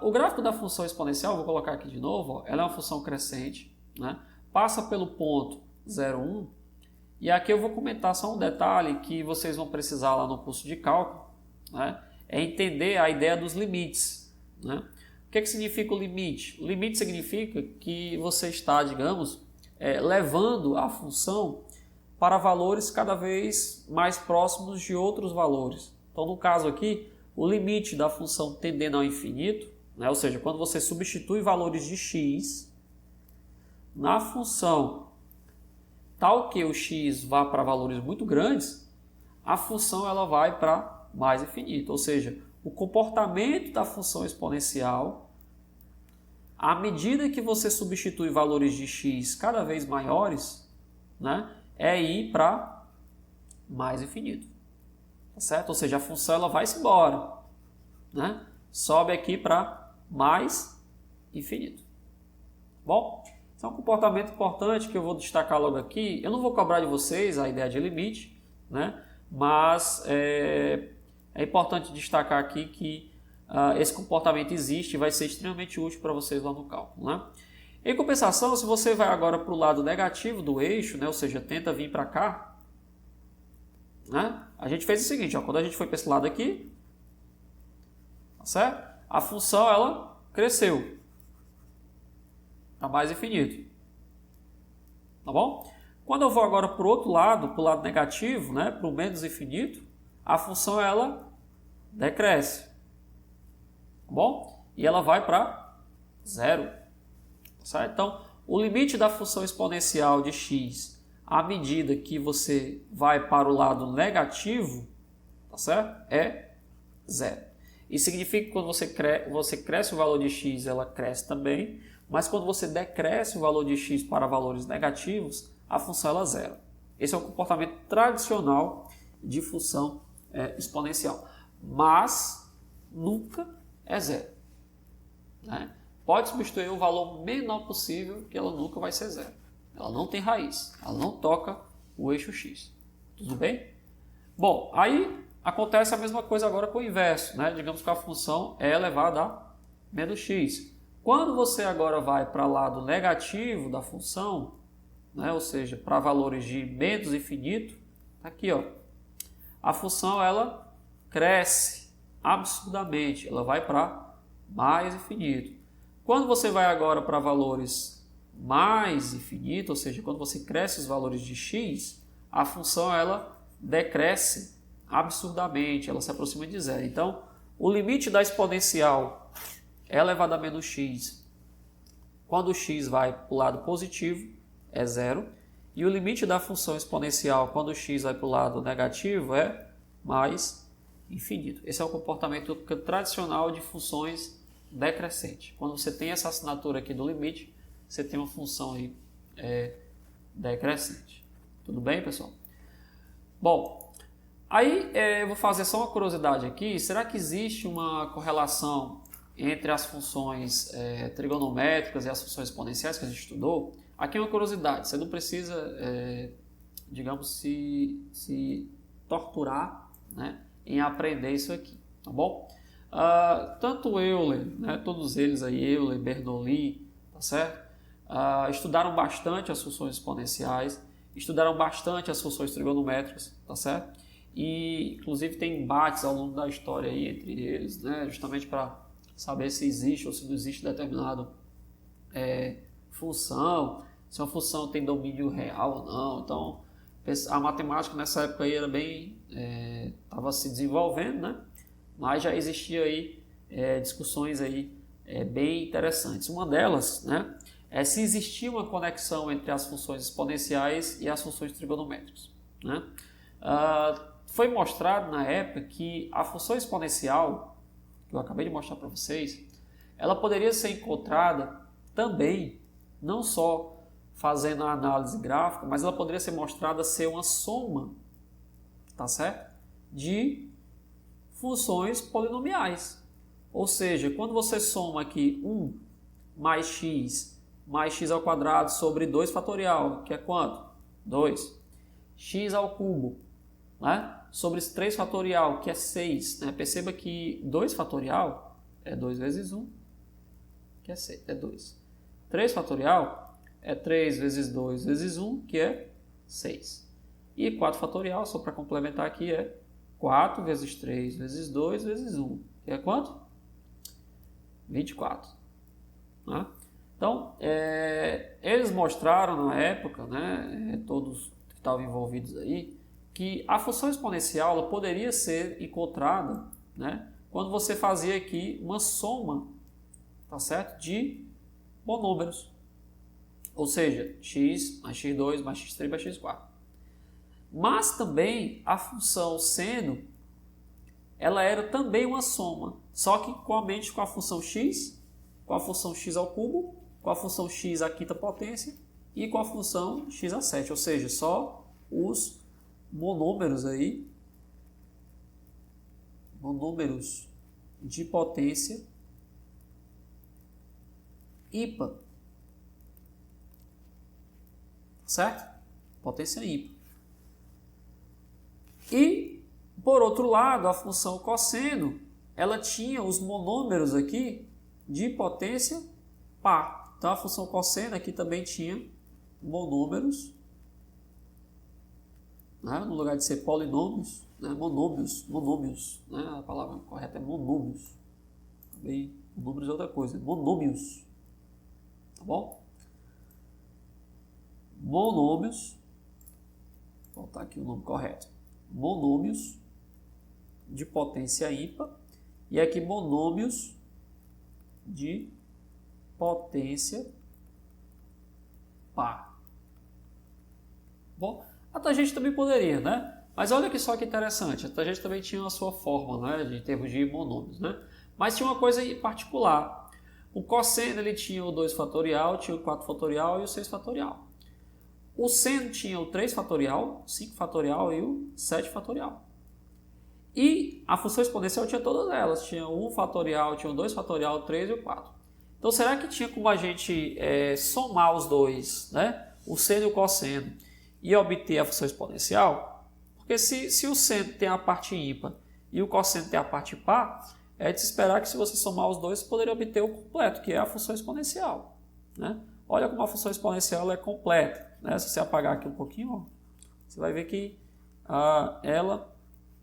O gráfico da função exponencial, vou colocar aqui de novo, ela é uma função crescente, né? Passa pelo ponto 0,1, e aqui eu vou comentar só um detalhe que vocês vão precisar lá no curso de cálculo, né? É entender a ideia dos limites, né? O que significa o limite? O limite significa que você está, digamos, levando a função para valores cada vez mais próximos de outros valores. Então, no caso aqui, o limite da função tendendo ao infinito, né? Ou seja, quando você substitui valores de x na função tal que o x vá para valores muito grandes, a função ela vai para mais infinito. Ou seja, o comportamento da função exponencial, à medida que você substitui valores de x cada vez maiores, né, é ir para mais infinito. Tá certo? Ou seja, a função ela vai-se embora, né? Sobe aqui para mais infinito. Bom, esse é um comportamento importante que eu vou destacar logo aqui. Eu não vou cobrar de vocês a ideia de limite, né? Mas é importante destacar aqui que esse comportamento existe e vai ser extremamente útil para vocês lá no cálculo, né? Em compensação, se você vai agora para o lado negativo do eixo, né? Ou seja, tenta vir para cá, né? A gente fez o seguinte, quando a gente foi para esse lado aqui, tá certo? A função ela cresceu para mais infinito, tá bom? Quando eu vou agora para o outro lado, para o lado negativo, né? Para o menos infinito, a função ela decresce, tá bom? E ela vai para zero, tá certo? Então, o limite da função exponencial de x à medida que você vai para o lado negativo, tá certo? É zero. Isso significa que quando você cresce o valor de x, ela cresce também, mas quando você decresce o valor de x para valores negativos, a função ela é zero. Esse é o comportamento tradicional de função exponencial, mas nunca é zero, né? Pode substituir o valor menor possível que ela nunca vai ser zero. Ela não tem raiz, ela não toca o eixo x. Tudo bem? Bom, aí acontece a mesma coisa agora com o inverso, né? Digamos que a função é elevada a menos x. Quando você agora vai para o lado negativo da função, né? Ou seja, para valores de menos infinito, aqui, a função ela cresce absurdamente, ela vai para mais infinito. Quando você vai agora para valores mais infinitos, ou seja, quando você cresce os valores de x, a função ela decresce absurdamente, ela se aproxima de zero. Então, o limite da exponencial é elevado a menos x. Quando o x vai para o lado positivo, é zero. E o limite da função exponencial, quando o x vai para o lado negativo, é mais infinito. Esse é o comportamento tradicional de funções decrescentes. Quando você tem essa assinatura aqui do limite, você tem uma função aí decrescente. Tudo bem, pessoal? Bom, aí eu vou fazer só uma curiosidade aqui. Será que existe uma correlação entre as funções trigonométricas e as funções exponenciais que a gente estudou? Aqui é uma curiosidade. Você não precisa, digamos, se torturar, né, em aprender isso aqui, tá bom? Tanto Euler, né, todos eles aí, Euler, Bernoulli, tá certo? Estudaram bastante as funções exponenciais, estudaram bastante as funções trigonométricas, tá certo? E inclusive tem embates ao longo da história aí entre eles, né, justamente para saber se existe ou se não existe determinada função, se uma função tem domínio real ou não. Então, a matemática nessa época aí era bem, estava se desenvolvendo, né? Mas já existia aí discussões aí bem interessantes. Uma delas, né, é se existia uma conexão entre as funções exponenciais e as funções trigonométricas, né? Foi mostrado na época que a função exponencial, que eu acabei de mostrar para vocês, ela poderia ser encontrada também, não só fazendo a análise gráfica, mas ela poderia ser mostrada ser uma soma, tá certo? De funções polinomiais. Ou seja, quando você soma aqui 1 mais x ao quadrado sobre 2 fatorial, que é quanto? 2. X ao cubo, né? Sobre 3 fatorial, que é 6. Né? Perceba que 2 fatorial é 2 vezes 1, que é 6, é 2. 3 fatorial é 3 vezes 2 vezes 1, que é 6. E 4 fatorial, só para complementar aqui, é 4 vezes 3 vezes 2 vezes 1, que é quanto? 24. Né? Então, eles mostraram na época, né, todos que estavam envolvidos aí, que a função exponencial ela poderia ser encontrada, né, quando você fazia aqui uma soma, tá certo, de monômeros. Ou seja, x mais x2 mais x3 mais x4. Mas também a função seno, ela era também uma soma, só que igualmente com a função x, com a função x ao cubo, com a função x à quinta potência e com a função x a 7. Ou seja, só os monômeros aí, monômeros de potência ímpar. Certo? Potência ímpar. E, por outro lado, a função cosseno, ela tinha os monômeros aqui de potência par. Então, a função cosseno aqui também tinha monômeros, né? No lugar de ser polinômios, né? monômios, né? A palavra correta é monômios. Também, números é outra coisa, monômios. Tá bom? Monômios, vou botar aqui o nome correto, monômios de potência ímpar e aqui monômios de potência par. Bom, a tangente também poderia, né? Mas olha que só que interessante, a tangente também tinha a sua forma, né, em termos de monômios, né? Mas tinha uma coisa em particular, o cosseno ele tinha o 2 fatorial, tinha o 4 fatorial e o 6 fatorial. O seno tinha o 3 fatorial, 5 fatorial e o 7 fatorial. E a função exponencial tinha todas elas. Tinha o 1 fatorial, tinha o 2 fatorial, o 3 e o 4. Então, será que tinha como a gente somar os dois, né? O seno e o cosseno, e obter a função exponencial? Porque se o seno tem a parte ímpar e o cosseno tem a parte par, é de se esperar que se você somar os dois, você poderia obter o completo, que é a função exponencial. Né? Olha como a função exponencial é completa. Né? Se você apagar aqui um pouquinho, ó, você vai ver que ela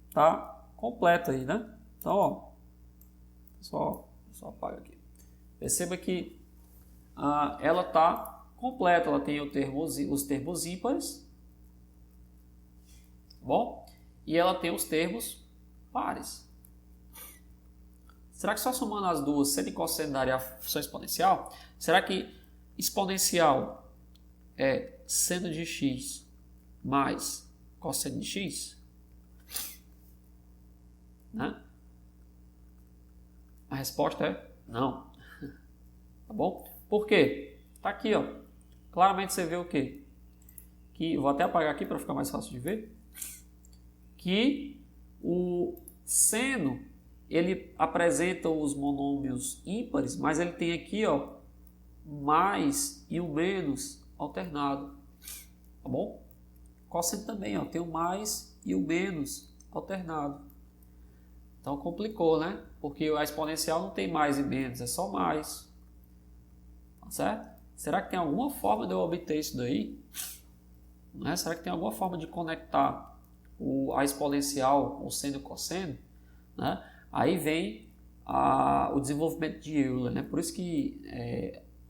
está completa aí, né? Então, ó, só apaga aqui. Perceba que ela está completa, ela tem os termos ímpares, bom? E ela tem os termos pares. Será que só somando as duas, seno e cosseno, daria a função exponencial? Será que exponencial é seno de x mais cosseno de x? Né? A resposta é não. Tá bom? Por quê? Tá aqui, ó. Claramente você vê o quê? Que, vou até apagar aqui para ficar mais fácil de ver. Que o seno, ele apresenta os monômios ímpares, mas ele tem aqui, ó, mais e o menos alternado. Tá bom? Cosseno também, ó, tem o mais e o menos alternado. Então complicou, né? Porque a exponencial não tem mais e menos, é só mais. Tá certo? Será que tem alguma forma de eu obter isso daí? Né? Será que tem alguma forma de conectar a exponencial com o seno e o cosseno? Né? Aí vem o desenvolvimento de Euler. Né? Por isso que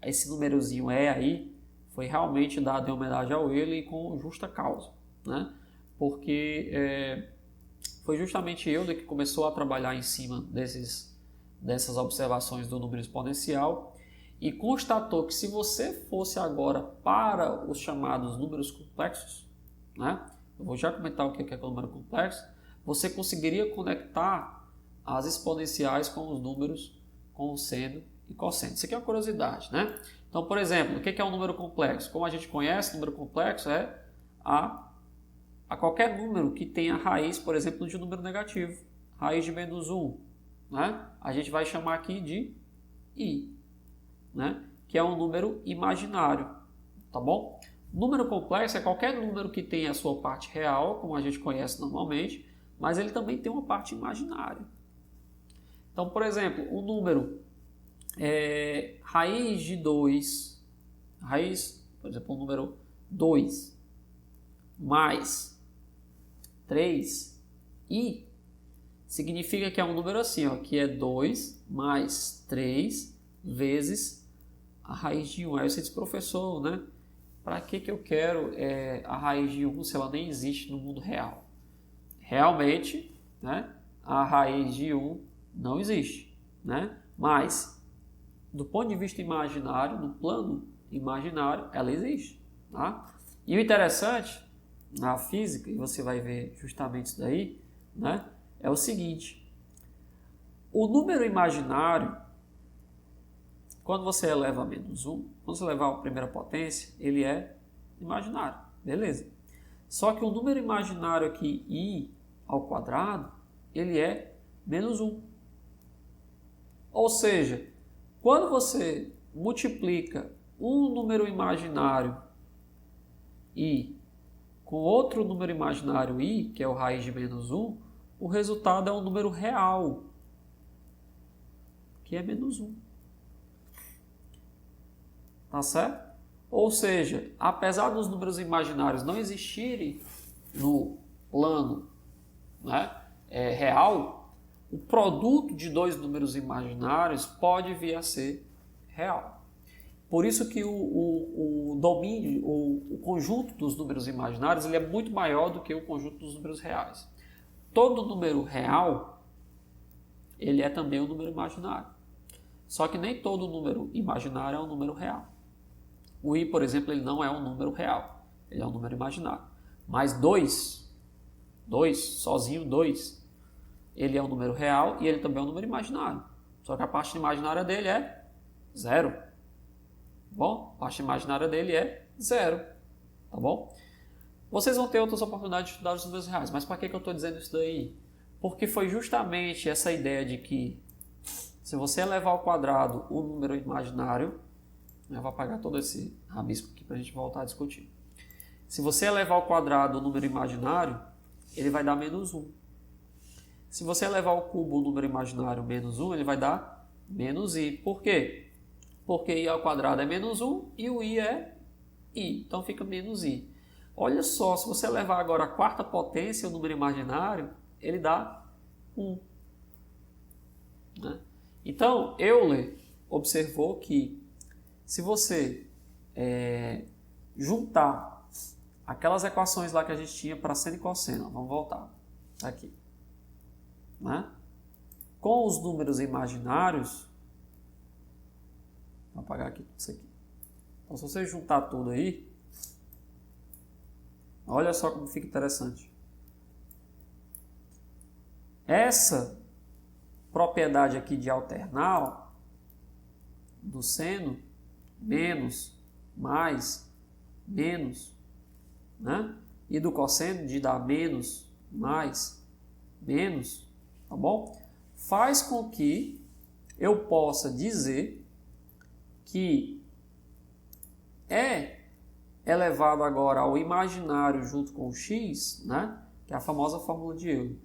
esse númerozinho E aí foi realmente dado em homenagem ao Euler e com justa causa. Né? Porque foi justamente Euler que começou a trabalhar em cima dessas observações do número exponencial e constatou que se você fosse agora para os chamados números complexos, né? Eu vou já comentar o que é o número complexo, você conseguiria conectar as exponenciais com os números com o seno e cosseno. Isso aqui é uma curiosidade, né? Então, por exemplo, o que é um número complexo? Como a gente conhece, número complexo é a qualquer número que tenha raiz, por exemplo, de um número negativo, raiz de menos 1, né? A gente vai chamar aqui de i, né? Que é um número imaginário, tá bom? Número complexo é qualquer número que tenha a sua parte real, como a gente conhece normalmente, mas ele também tem uma parte imaginária. Então, por exemplo, o número raiz de 2, por exemplo, o número 2 mais 3i significa que é um número assim, ó, que é 2 mais 3 vezes a raiz de 1. Aí você diz, professor, né? Para que eu quero a raiz de 1 se ela nem existe no mundo real? Realmente, né, a raiz de 1 não existe, né? Mas, do ponto de vista imaginário, no plano imaginário, ela existe. Tá? E o interessante na física, e você vai ver justamente isso daí, né, é o seguinte: o número imaginário, quando você eleva a menos 1, quando você levar a primeira potência, ele é imaginário, beleza? Só que o número imaginário aqui, i ao quadrado, ele é menos 1. Ou seja, quando você multiplica um número imaginário i com outro número imaginário i, que é o raiz de menos 1, o resultado é um número real, que é menos 1. Tá certo? Ou seja, apesar dos números imaginários não existirem no plano, né, real, o produto de dois números imaginários pode vir a ser real. Por isso que o domínio, o conjunto dos números imaginários, ele é muito maior do que o conjunto dos números reais. Todo número real, ele é também um número imaginário. Só que nem todo número imaginário é um número real. O i, por exemplo, ele não é um número real, ele é um número imaginário. Mas 2, sozinho 2, ele é um número real e ele também é um número imaginário. Só que a parte imaginária dele é 0. Bom, a parte imaginária dele é 0. Tá bom? Vocês vão ter outras oportunidades de estudar os números reais, mas para que eu estou dizendo isso daí? Porque foi justamente essa ideia de que se você elevar ao quadrado o número imaginário, eu vou apagar todo esse rabisco aqui para a gente voltar a discutir. Se você elevar ao quadrado o número imaginário, ele vai dar menos 1. Se você elevar ao cubo o número imaginário menos 1, ele vai dar menos i. Por quê? Porque i ao quadrado é menos 1 e o i é i. Então fica menos i. Olha só, se você levar agora a quarta potência, o número imaginário, ele dá 1. Né? Então, Euler, observou que se você juntar aquelas equações lá que a gente tinha para seno e cosseno, vamos voltar aqui, né? Com os números imaginários, vou apagar aqui isso aqui. Então, se você juntar tudo aí, olha só como fica interessante. Essa propriedade aqui de alternal do seno, menos, mais, menos, né? E do cosseno de dar menos, mais, menos, tá bom? Faz com que eu possa dizer que é elevado agora ao imaginário junto com o x, né? Que é a famosa fórmula de Euler.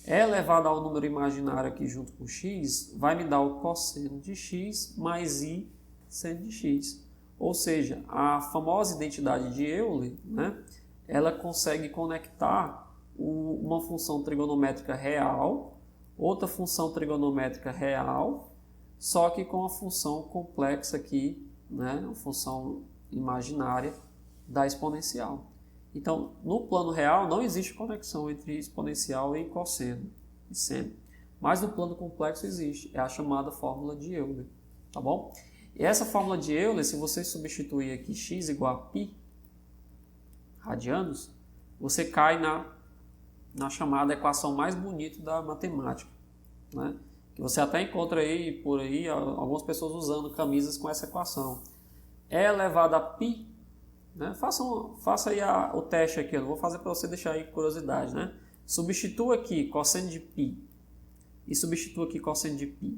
É elevado ao número imaginário aqui junto com x, vai me dar o cosseno de x mais i seno de x. Ou seja, a famosa identidade de Euler, né? Ela consegue conectar uma função trigonométrica real, outra função trigonométrica real, só que com a função complexa aqui, né? Uma função imaginária da exponencial. Então, no plano real não existe conexão entre exponencial e cosseno e seno, mas no plano complexo existe, é a chamada fórmula de Euler, tá bom? E essa fórmula de Euler, se você substituir aqui x igual a π radianos, você cai na chamada equação mais bonita da matemática, né? Que você até encontra aí por aí algumas pessoas usando camisas com essa equação. E elevado a π, né? Faça aí o teste aqui, eu não vou fazer para você deixar aí curiosidade, né? Substitua aqui cosseno de π e substitua aqui cosseno de π.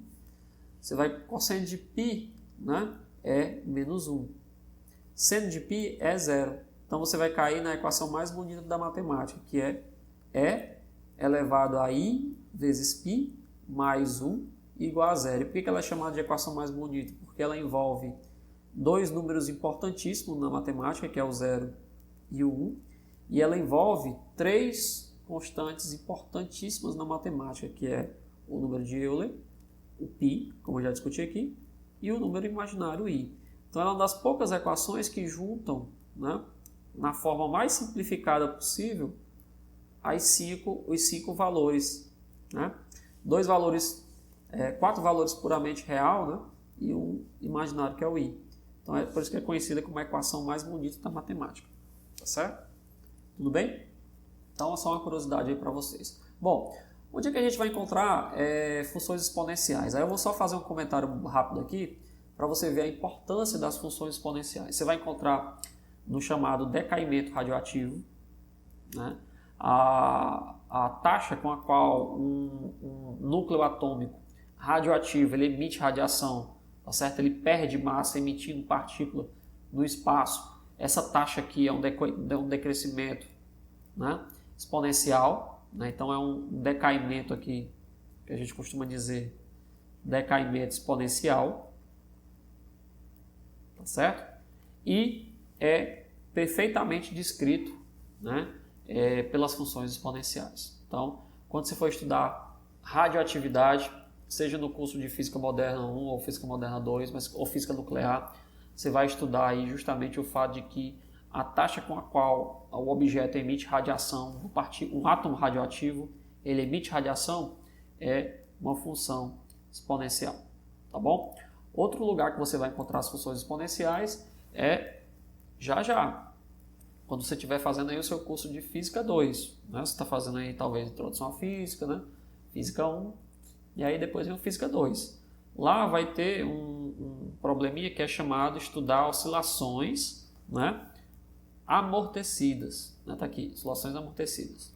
Você vai, cosseno de π, né? É menos 1. Seno de π é 0. Então você vai cair na equação mais bonita da matemática, que é E elevado a i vezes π mais 1 igual a 0. E por que ela é chamada de equação mais bonita? Porque ela envolve dois números importantíssimos na matemática, que é o 0 e o 1, e ela envolve três constantes importantíssimas na matemática, que é o número de Euler, o π, como eu já discuti aqui, e o número imaginário i. Então ela é uma das poucas equações que juntam, né, na forma mais simplificada possível os cinco valores, né? Quatro valores puramente real, né? E um imaginário que é o i. Então é por isso que é conhecida como a equação mais bonita da matemática, tá certo? Tudo bem? Então é só uma curiosidade aí para vocês. Bom, onde é que a gente vai encontrar funções exponenciais? Aí eu vou só fazer um comentário rápido aqui para você ver a importância das funções exponenciais. Você vai encontrar no chamado decaimento radioativo, né? A taxa com a qual um núcleo atômico radioativo ele emite radiação, tá certo? Ele perde massa emitindo partícula no espaço. Essa taxa aqui é um decrescimento, né, exponencial, né? Então é um decaimento aqui, que a gente costuma dizer decaimento exponencial, tá certo? E é perfeitamente descrito, né, pelas funções exponenciais. Então, quando você for estudar radioatividade, seja no curso de Física Moderna 1 ou Física Moderna 2, ou Física Nuclear, você vai estudar aí justamente o fato de que a taxa com a qual o objeto emite radiação, um átomo radioativo, ele emite radiação, é uma função exponencial, tá bom? Outro lugar que você vai encontrar as funções exponenciais é quando você estiver fazendo aí o seu curso de Física 2, né? Você está fazendo aí talvez Introdução à Física, né? Física 1, e aí depois vem o Física 2. Lá vai ter um probleminha que é chamado estudar oscilações, né, amortecidas. Tá aqui, oscilações amortecidas,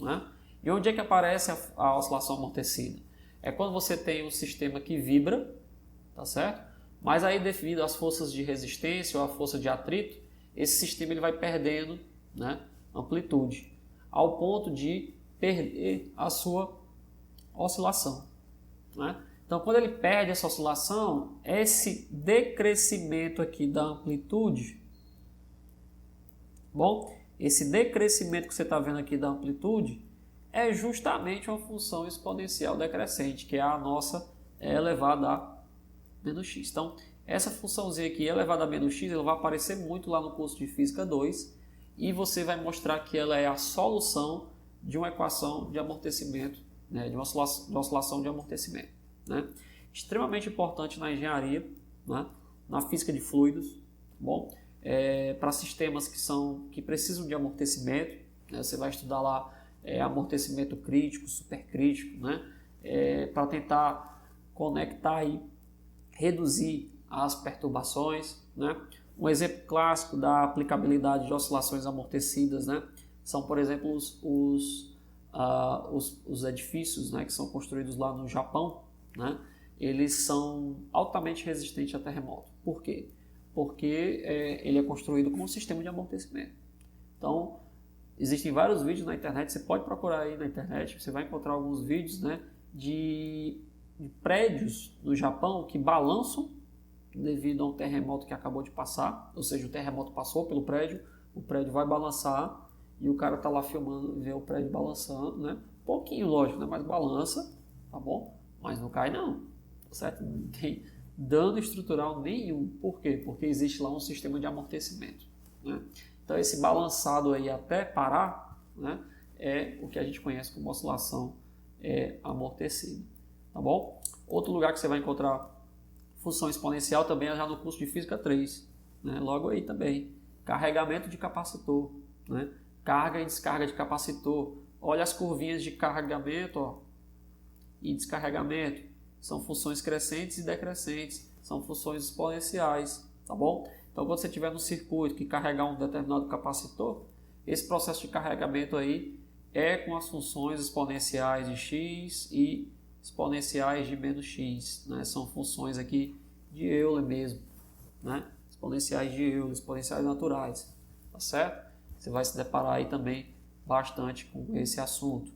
né? E onde é que aparece a oscilação amortecida? É quando você tem um sistema que vibra, tá certo? Mas aí devido às forças de resistência ou à força de atrito, esse sistema ele vai perdendo, né, amplitude, ao ponto de perder a sua oscilação, né? Então, quando ele perde essa oscilação, esse decrescimento aqui da amplitude, bom, esse decrescimento que você está vendo aqui da amplitude é justamente uma função exponencial decrescente, que é a nossa elevada a menos x. Então, essa funçãozinha aqui elevada a menos x, ela vai aparecer muito lá no curso de Física 2 e você vai mostrar que ela é a solução de uma equação de amortecimento, né, de uma oscilação de amortecimento. Né? Extremamente importante na engenharia, né, na física de fluidos, bom, para sistemas que precisam de amortecimento, né, você vai estudar lá amortecimento crítico, supercrítico, né, para tentar conectar e reduzir as perturbações. Né? Um exemplo clássico da aplicabilidade de oscilações amortecidas, né, são, por exemplo, os edifícios, né, que são construídos lá no Japão, né, eles são altamente resistentes a terremoto. Por quê? Porque ele é construído com um sistema de amortecimento. Então, existem vários vídeos na internet, você pode procurar aí na internet, você vai encontrar alguns vídeos, né, de prédios no Japão que balançam devido a um terremoto que acabou de passar, ou seja, o terremoto passou pelo prédio, o prédio vai balançar e o cara está lá filmando, vê o prédio balançando, né? Pouquinho, lógico, né? Mas balança, tá bom? Mas não cai não, certo? Não tem dano estrutural nenhum. Por quê? Porque existe lá um sistema de amortecimento, né? Então esse balançado aí até parar, né, é o que a gente conhece como oscilação amortecida, tá bom? Outro lugar que você vai encontrar função exponencial também é já no curso de Física 3, né? Logo aí também, carregamento de capacitor, né? Carga e descarga de capacitor. Olha as curvinhas de carregamento, ó, e descarregamento. São funções crescentes e decrescentes. São funções exponenciais, tá bom? Então, quando você tiver no circuito que carregar um determinado capacitor, esse processo de carregamento aí é com as funções exponenciais de x e exponenciais de menos x, né? São funções aqui de Euler mesmo, né? Exponenciais de Euler, exponenciais naturais, tá certo? Você vai se deparar aí também bastante com esse assunto.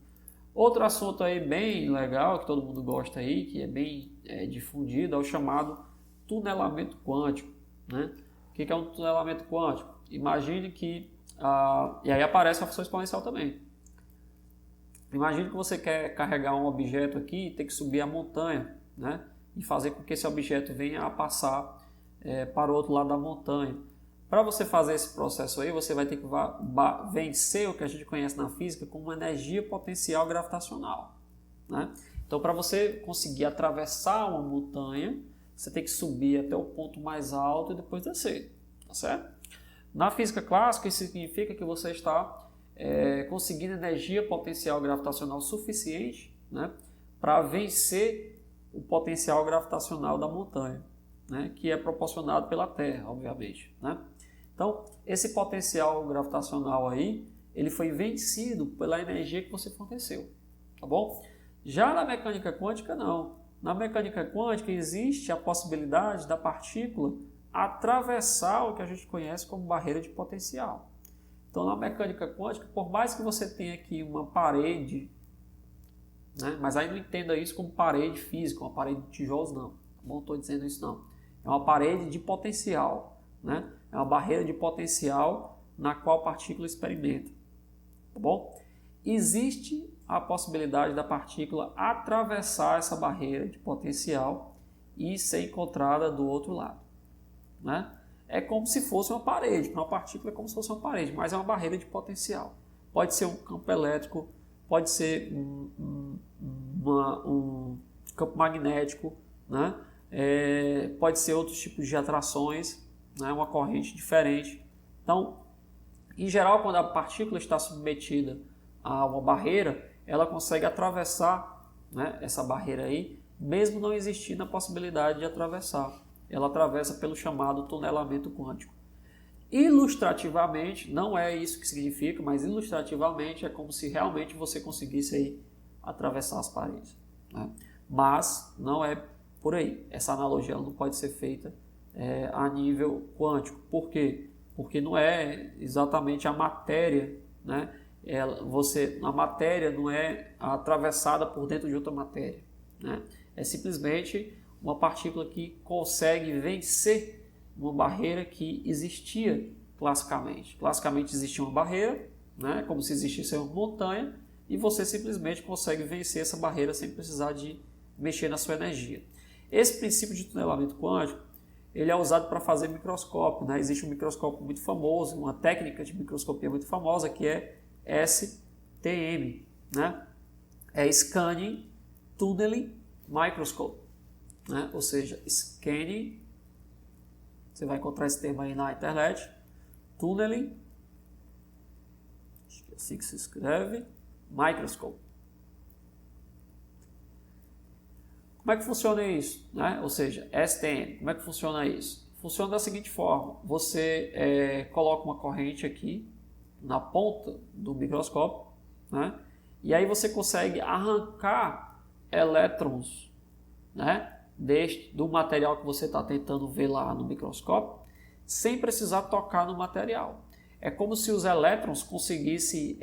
Outro assunto aí bem legal, que todo mundo gosta aí, que é bem difundido, é o chamado tunelamento quântico, né? O que é um tunelamento quântico? Imagine que... e aí aparece a função exponencial também. Imagine que você quer carregar um objeto aqui e tem que subir a montanha, né? E fazer com que esse objeto venha a passar para o outro lado da montanha. Para você fazer esse processo aí, você vai ter que vencer o que a gente conhece na física como energia potencial gravitacional, né? Então, para você conseguir atravessar uma montanha, você tem que subir até o ponto mais alto e depois descer, tá certo? Na física clássica, isso significa que você está conseguindo energia potencial gravitacional suficiente, né, para vencer o potencial gravitacional da montanha, né, que é proporcionado pela Terra, obviamente, né? Então, esse potencial gravitacional aí, ele foi vencido pela energia que você forneceu, tá bom? Já na mecânica quântica, não. Na mecânica quântica existe a possibilidade da partícula atravessar o que a gente conhece como barreira de potencial. Então, na mecânica quântica, por mais que você tenha aqui uma parede, né, mas aí não entenda isso como parede física, uma parede de tijolos, não. Tá bom? Não estou dizendo isso, não. É uma parede de potencial, né? É uma barreira de potencial na qual a partícula experimenta. Tá bom? Existe a possibilidade da partícula atravessar essa barreira de potencial e ser encontrada do outro lado, né? É como se fosse uma parede. Para uma partícula é como se fosse uma parede, mas é uma barreira de potencial. Pode ser um campo elétrico, pode ser um campo magnético, né? Pode ser outros tipos de atrações, né? Uma corrente diferente. Então, em geral, quando a partícula está submetida a uma barreira, ela consegue atravessar, né, essa barreira aí, mesmo não existindo a possibilidade de atravessar. Ela atravessa pelo chamado tunelamento quântico. Ilustrativamente, não é isso que significa, mas ilustrativamente é como se realmente você conseguisse aí atravessar as paredes, né? Mas não é por aí. Essa analogia não pode ser feita a nível quântico. Por quê? Porque não é exatamente a matéria, né? A matéria não é atravessada por dentro de outra matéria, né? É simplesmente uma partícula que consegue vencer uma barreira que existia classicamente. Classicamente existia uma barreira, né, como se existisse uma montanha, e você simplesmente consegue vencer essa barreira sem precisar de mexer na sua energia. Esse princípio de tunelamento quântico, ele é usado para fazer microscópio, né? Existe um microscópio muito famoso, uma técnica de microscopia muito famosa, que é STM, né? É Scanning Tunneling Microscope, né? Ou seja, Scanning, você vai encontrar esse termo aí na internet, Tunneling, acho que é assim que se escreve, Microscope. Como é que funciona isso? Né? Ou seja, STM, como é que funciona isso? Funciona da seguinte forma, você coloca uma corrente aqui na ponta do microscópio, né? E aí você consegue arrancar elétrons, né? Do material que você está tentando ver lá no microscópio, sem precisar tocar no material. É como se os elétrons conseguissem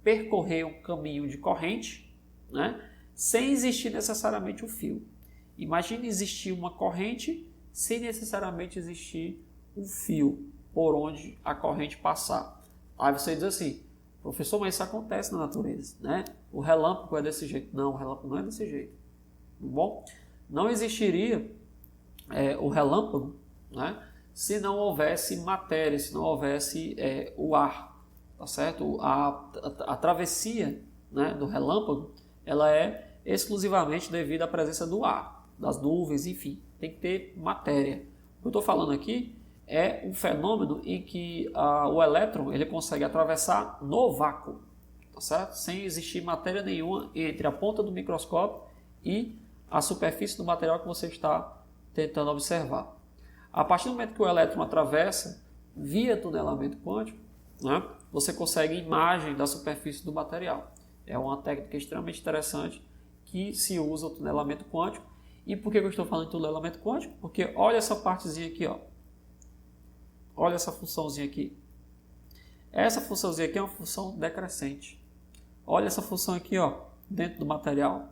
percorrer um caminho de corrente, né? Sem existir necessariamente o fio. Imagine existir uma corrente sem necessariamente existir um fio por onde a corrente passar. Aí você diz assim, professor, mas isso acontece na natureza, né? O relâmpago é desse jeito. Não, o relâmpago não é desse jeito. Tá bom? Não existiria o relâmpago, né? Se não houvesse matéria, se não houvesse o ar, tá certo? A travessia, né, do relâmpago, ela é exclusivamente devido à presença do ar, das nuvens, enfim, tem que ter matéria. O que eu estou falando aqui é um fenômeno em que o elétron ele consegue atravessar no vácuo, tá certo? Sem existir matéria nenhuma entre a ponta do microscópio e a superfície do material que você está tentando observar. A partir do momento que o elétron atravessa via tunelamento quântico, né, você consegue imagem da superfície do material. É uma técnica extremamente interessante que se usa o tunelamento quântico. E por que eu estou falando de tunelamento quântico? Porque olha essa partezinha aqui, ó. Olha essa funçãozinha aqui. Essa funçãozinha aqui é uma função decrescente. Olha essa função aqui, ó, dentro do material.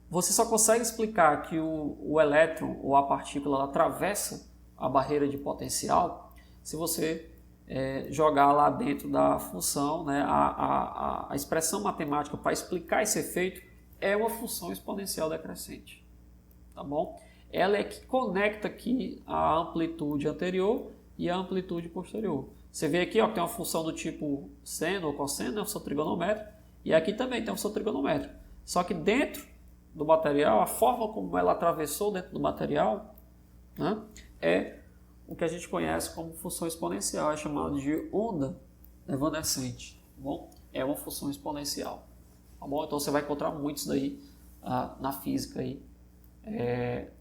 Você só consegue explicar que o elétron ou a partícula atravessa a barreira de potencial se você jogar lá dentro da função, né, a expressão matemática para explicar esse efeito é uma função exponencial decrescente, tá bom? Ela é que conecta aqui a amplitude anterior e a amplitude posterior. Você vê aqui, ó, que tem uma função do tipo seno ou cosseno, né, função trigonométrica, e aqui também tem uma função trigonométrica. Só que dentro do material, a forma como ela atravessou dentro do material, né, é o que a gente conhece como função exponencial, é chamado de onda evanescente, tá bom? É uma função exponencial, tá bom? Então você vai encontrar muitos daí na física aí,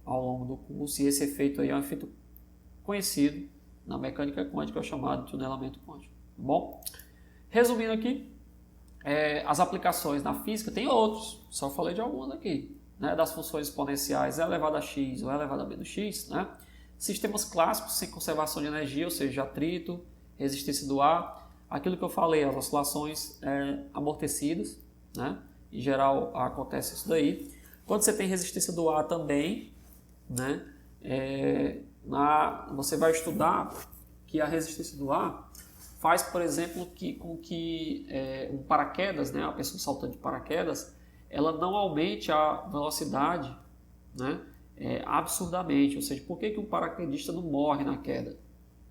ao longo do curso, e esse efeito aí é um efeito conhecido na mecânica quântica, é chamado de tunelamento quântico, tá bom? Resumindo aqui, as aplicações na física tem outros, só falei de algumas aqui, né? Das funções exponenciais E elevado a x ou E elevado a menos x, né? Sistemas clássicos sem conservação de energia, ou seja, atrito, resistência do ar, aquilo que eu falei, as oscilações amortecidas, né? Em geral acontece isso daí. Quando você tem resistência do ar também, né? Você vai estudar que a resistência do ar faz, por exemplo, com que um paraquedas, né? A pessoa saltando de paraquedas, ela não aumente a velocidade, né? Absurdamente, ou seja, por que um paraquedista não morre na queda?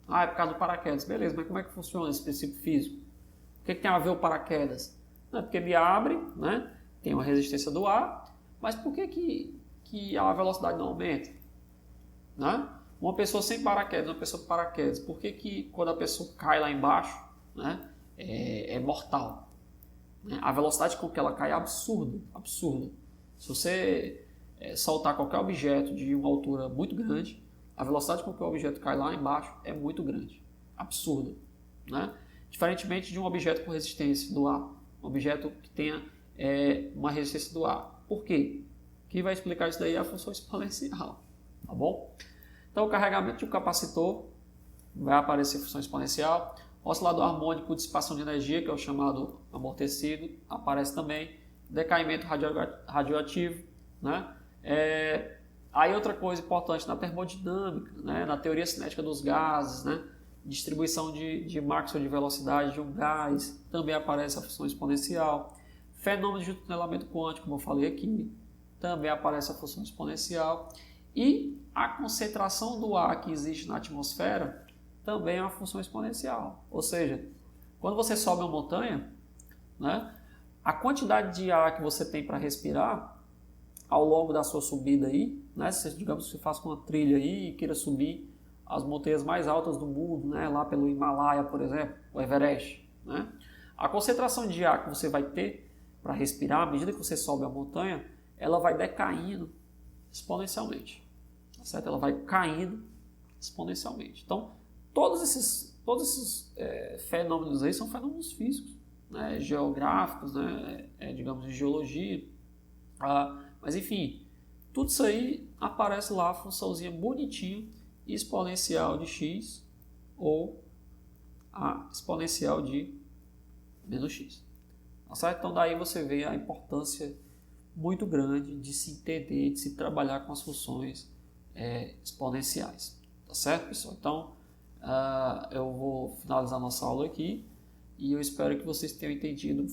É por causa do paraquedas, beleza, mas como é que funciona esse princípio físico? O que tem a ver o paraquedas? Não é porque ele abre, né? Tem uma resistência do ar, mas por que a velocidade não aumenta? Né? Uma pessoa sem paraquedas, uma pessoa com paraquedas, por que quando a pessoa cai lá embaixo, né, é mortal? Né? A velocidade com que ela cai é absurda, absurda. Se você soltar qualquer objeto de uma altura muito grande, a velocidade com que o objeto cai lá embaixo é muito grande, absurda, né? Diferentemente de um objeto com resistência do ar, um objeto que tenha uma resistência do ar. Por quê? Quem vai explicar isso daí é a função exponencial, tá bom? Então o carregamento de um capacitor vai aparecer função exponencial, oscilador harmônico, dissipação de energia, que é o chamado amortecido, aparece também, decaimento radioativo, né? Aí outra coisa importante na termodinâmica, né? Na teoria cinética dos gases, né? Distribuição de Maxwell de velocidade de um gás, também aparece a função exponencial. Fenômenos de tunelamento quântico, como eu falei aqui, também aparece a função exponencial. E a concentração do ar que existe na atmosfera também é uma função exponencial. Ou seja, quando você sobe uma montanha, né, a quantidade de ar que você tem para respirar ao longo da sua subida aí, né, se digamos que você faça uma trilha aí e queira subir as montanhas mais altas do mundo, né, lá pelo Himalaia, por exemplo, o Everest, né, a concentração de ar que você vai ter para respirar, à medida que você sobe a montanha, ela vai decaindo exponencialmente, tá certo? Ela vai caindo exponencialmente. Então, todos esses fenômenos aí são fenômenos físicos, né, geográficos, né, digamos de geologia, mas enfim, tudo isso aí aparece lá a funçãozinha bonitinha exponencial de x ou a exponencial de menos x. Tá certo? Então daí você vê a importância muito grande de se entender, de se trabalhar com as funções exponenciais. Tá certo, pessoal? Então eu vou finalizar nossa aula aqui e eu espero que vocês tenham entendido,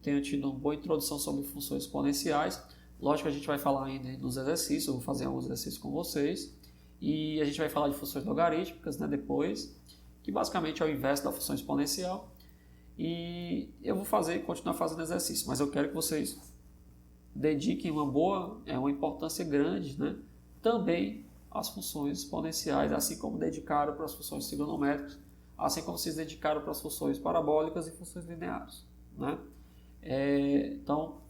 tenham tido uma boa introdução sobre funções exponenciais. Lógico que a gente vai falar ainda nos exercícios, eu vou fazer alguns exercícios com vocês e a gente vai falar de funções logarítmicas, né, depois, que basicamente é o inverso da função exponencial. E eu vou continuar fazendo exercício, mas eu quero que vocês dediquem uma importância grande, né, também às funções exponenciais, assim como dedicaram para as funções trigonométricas, assim como vocês dedicaram para as funções parabólicas e funções lineares, né? Então,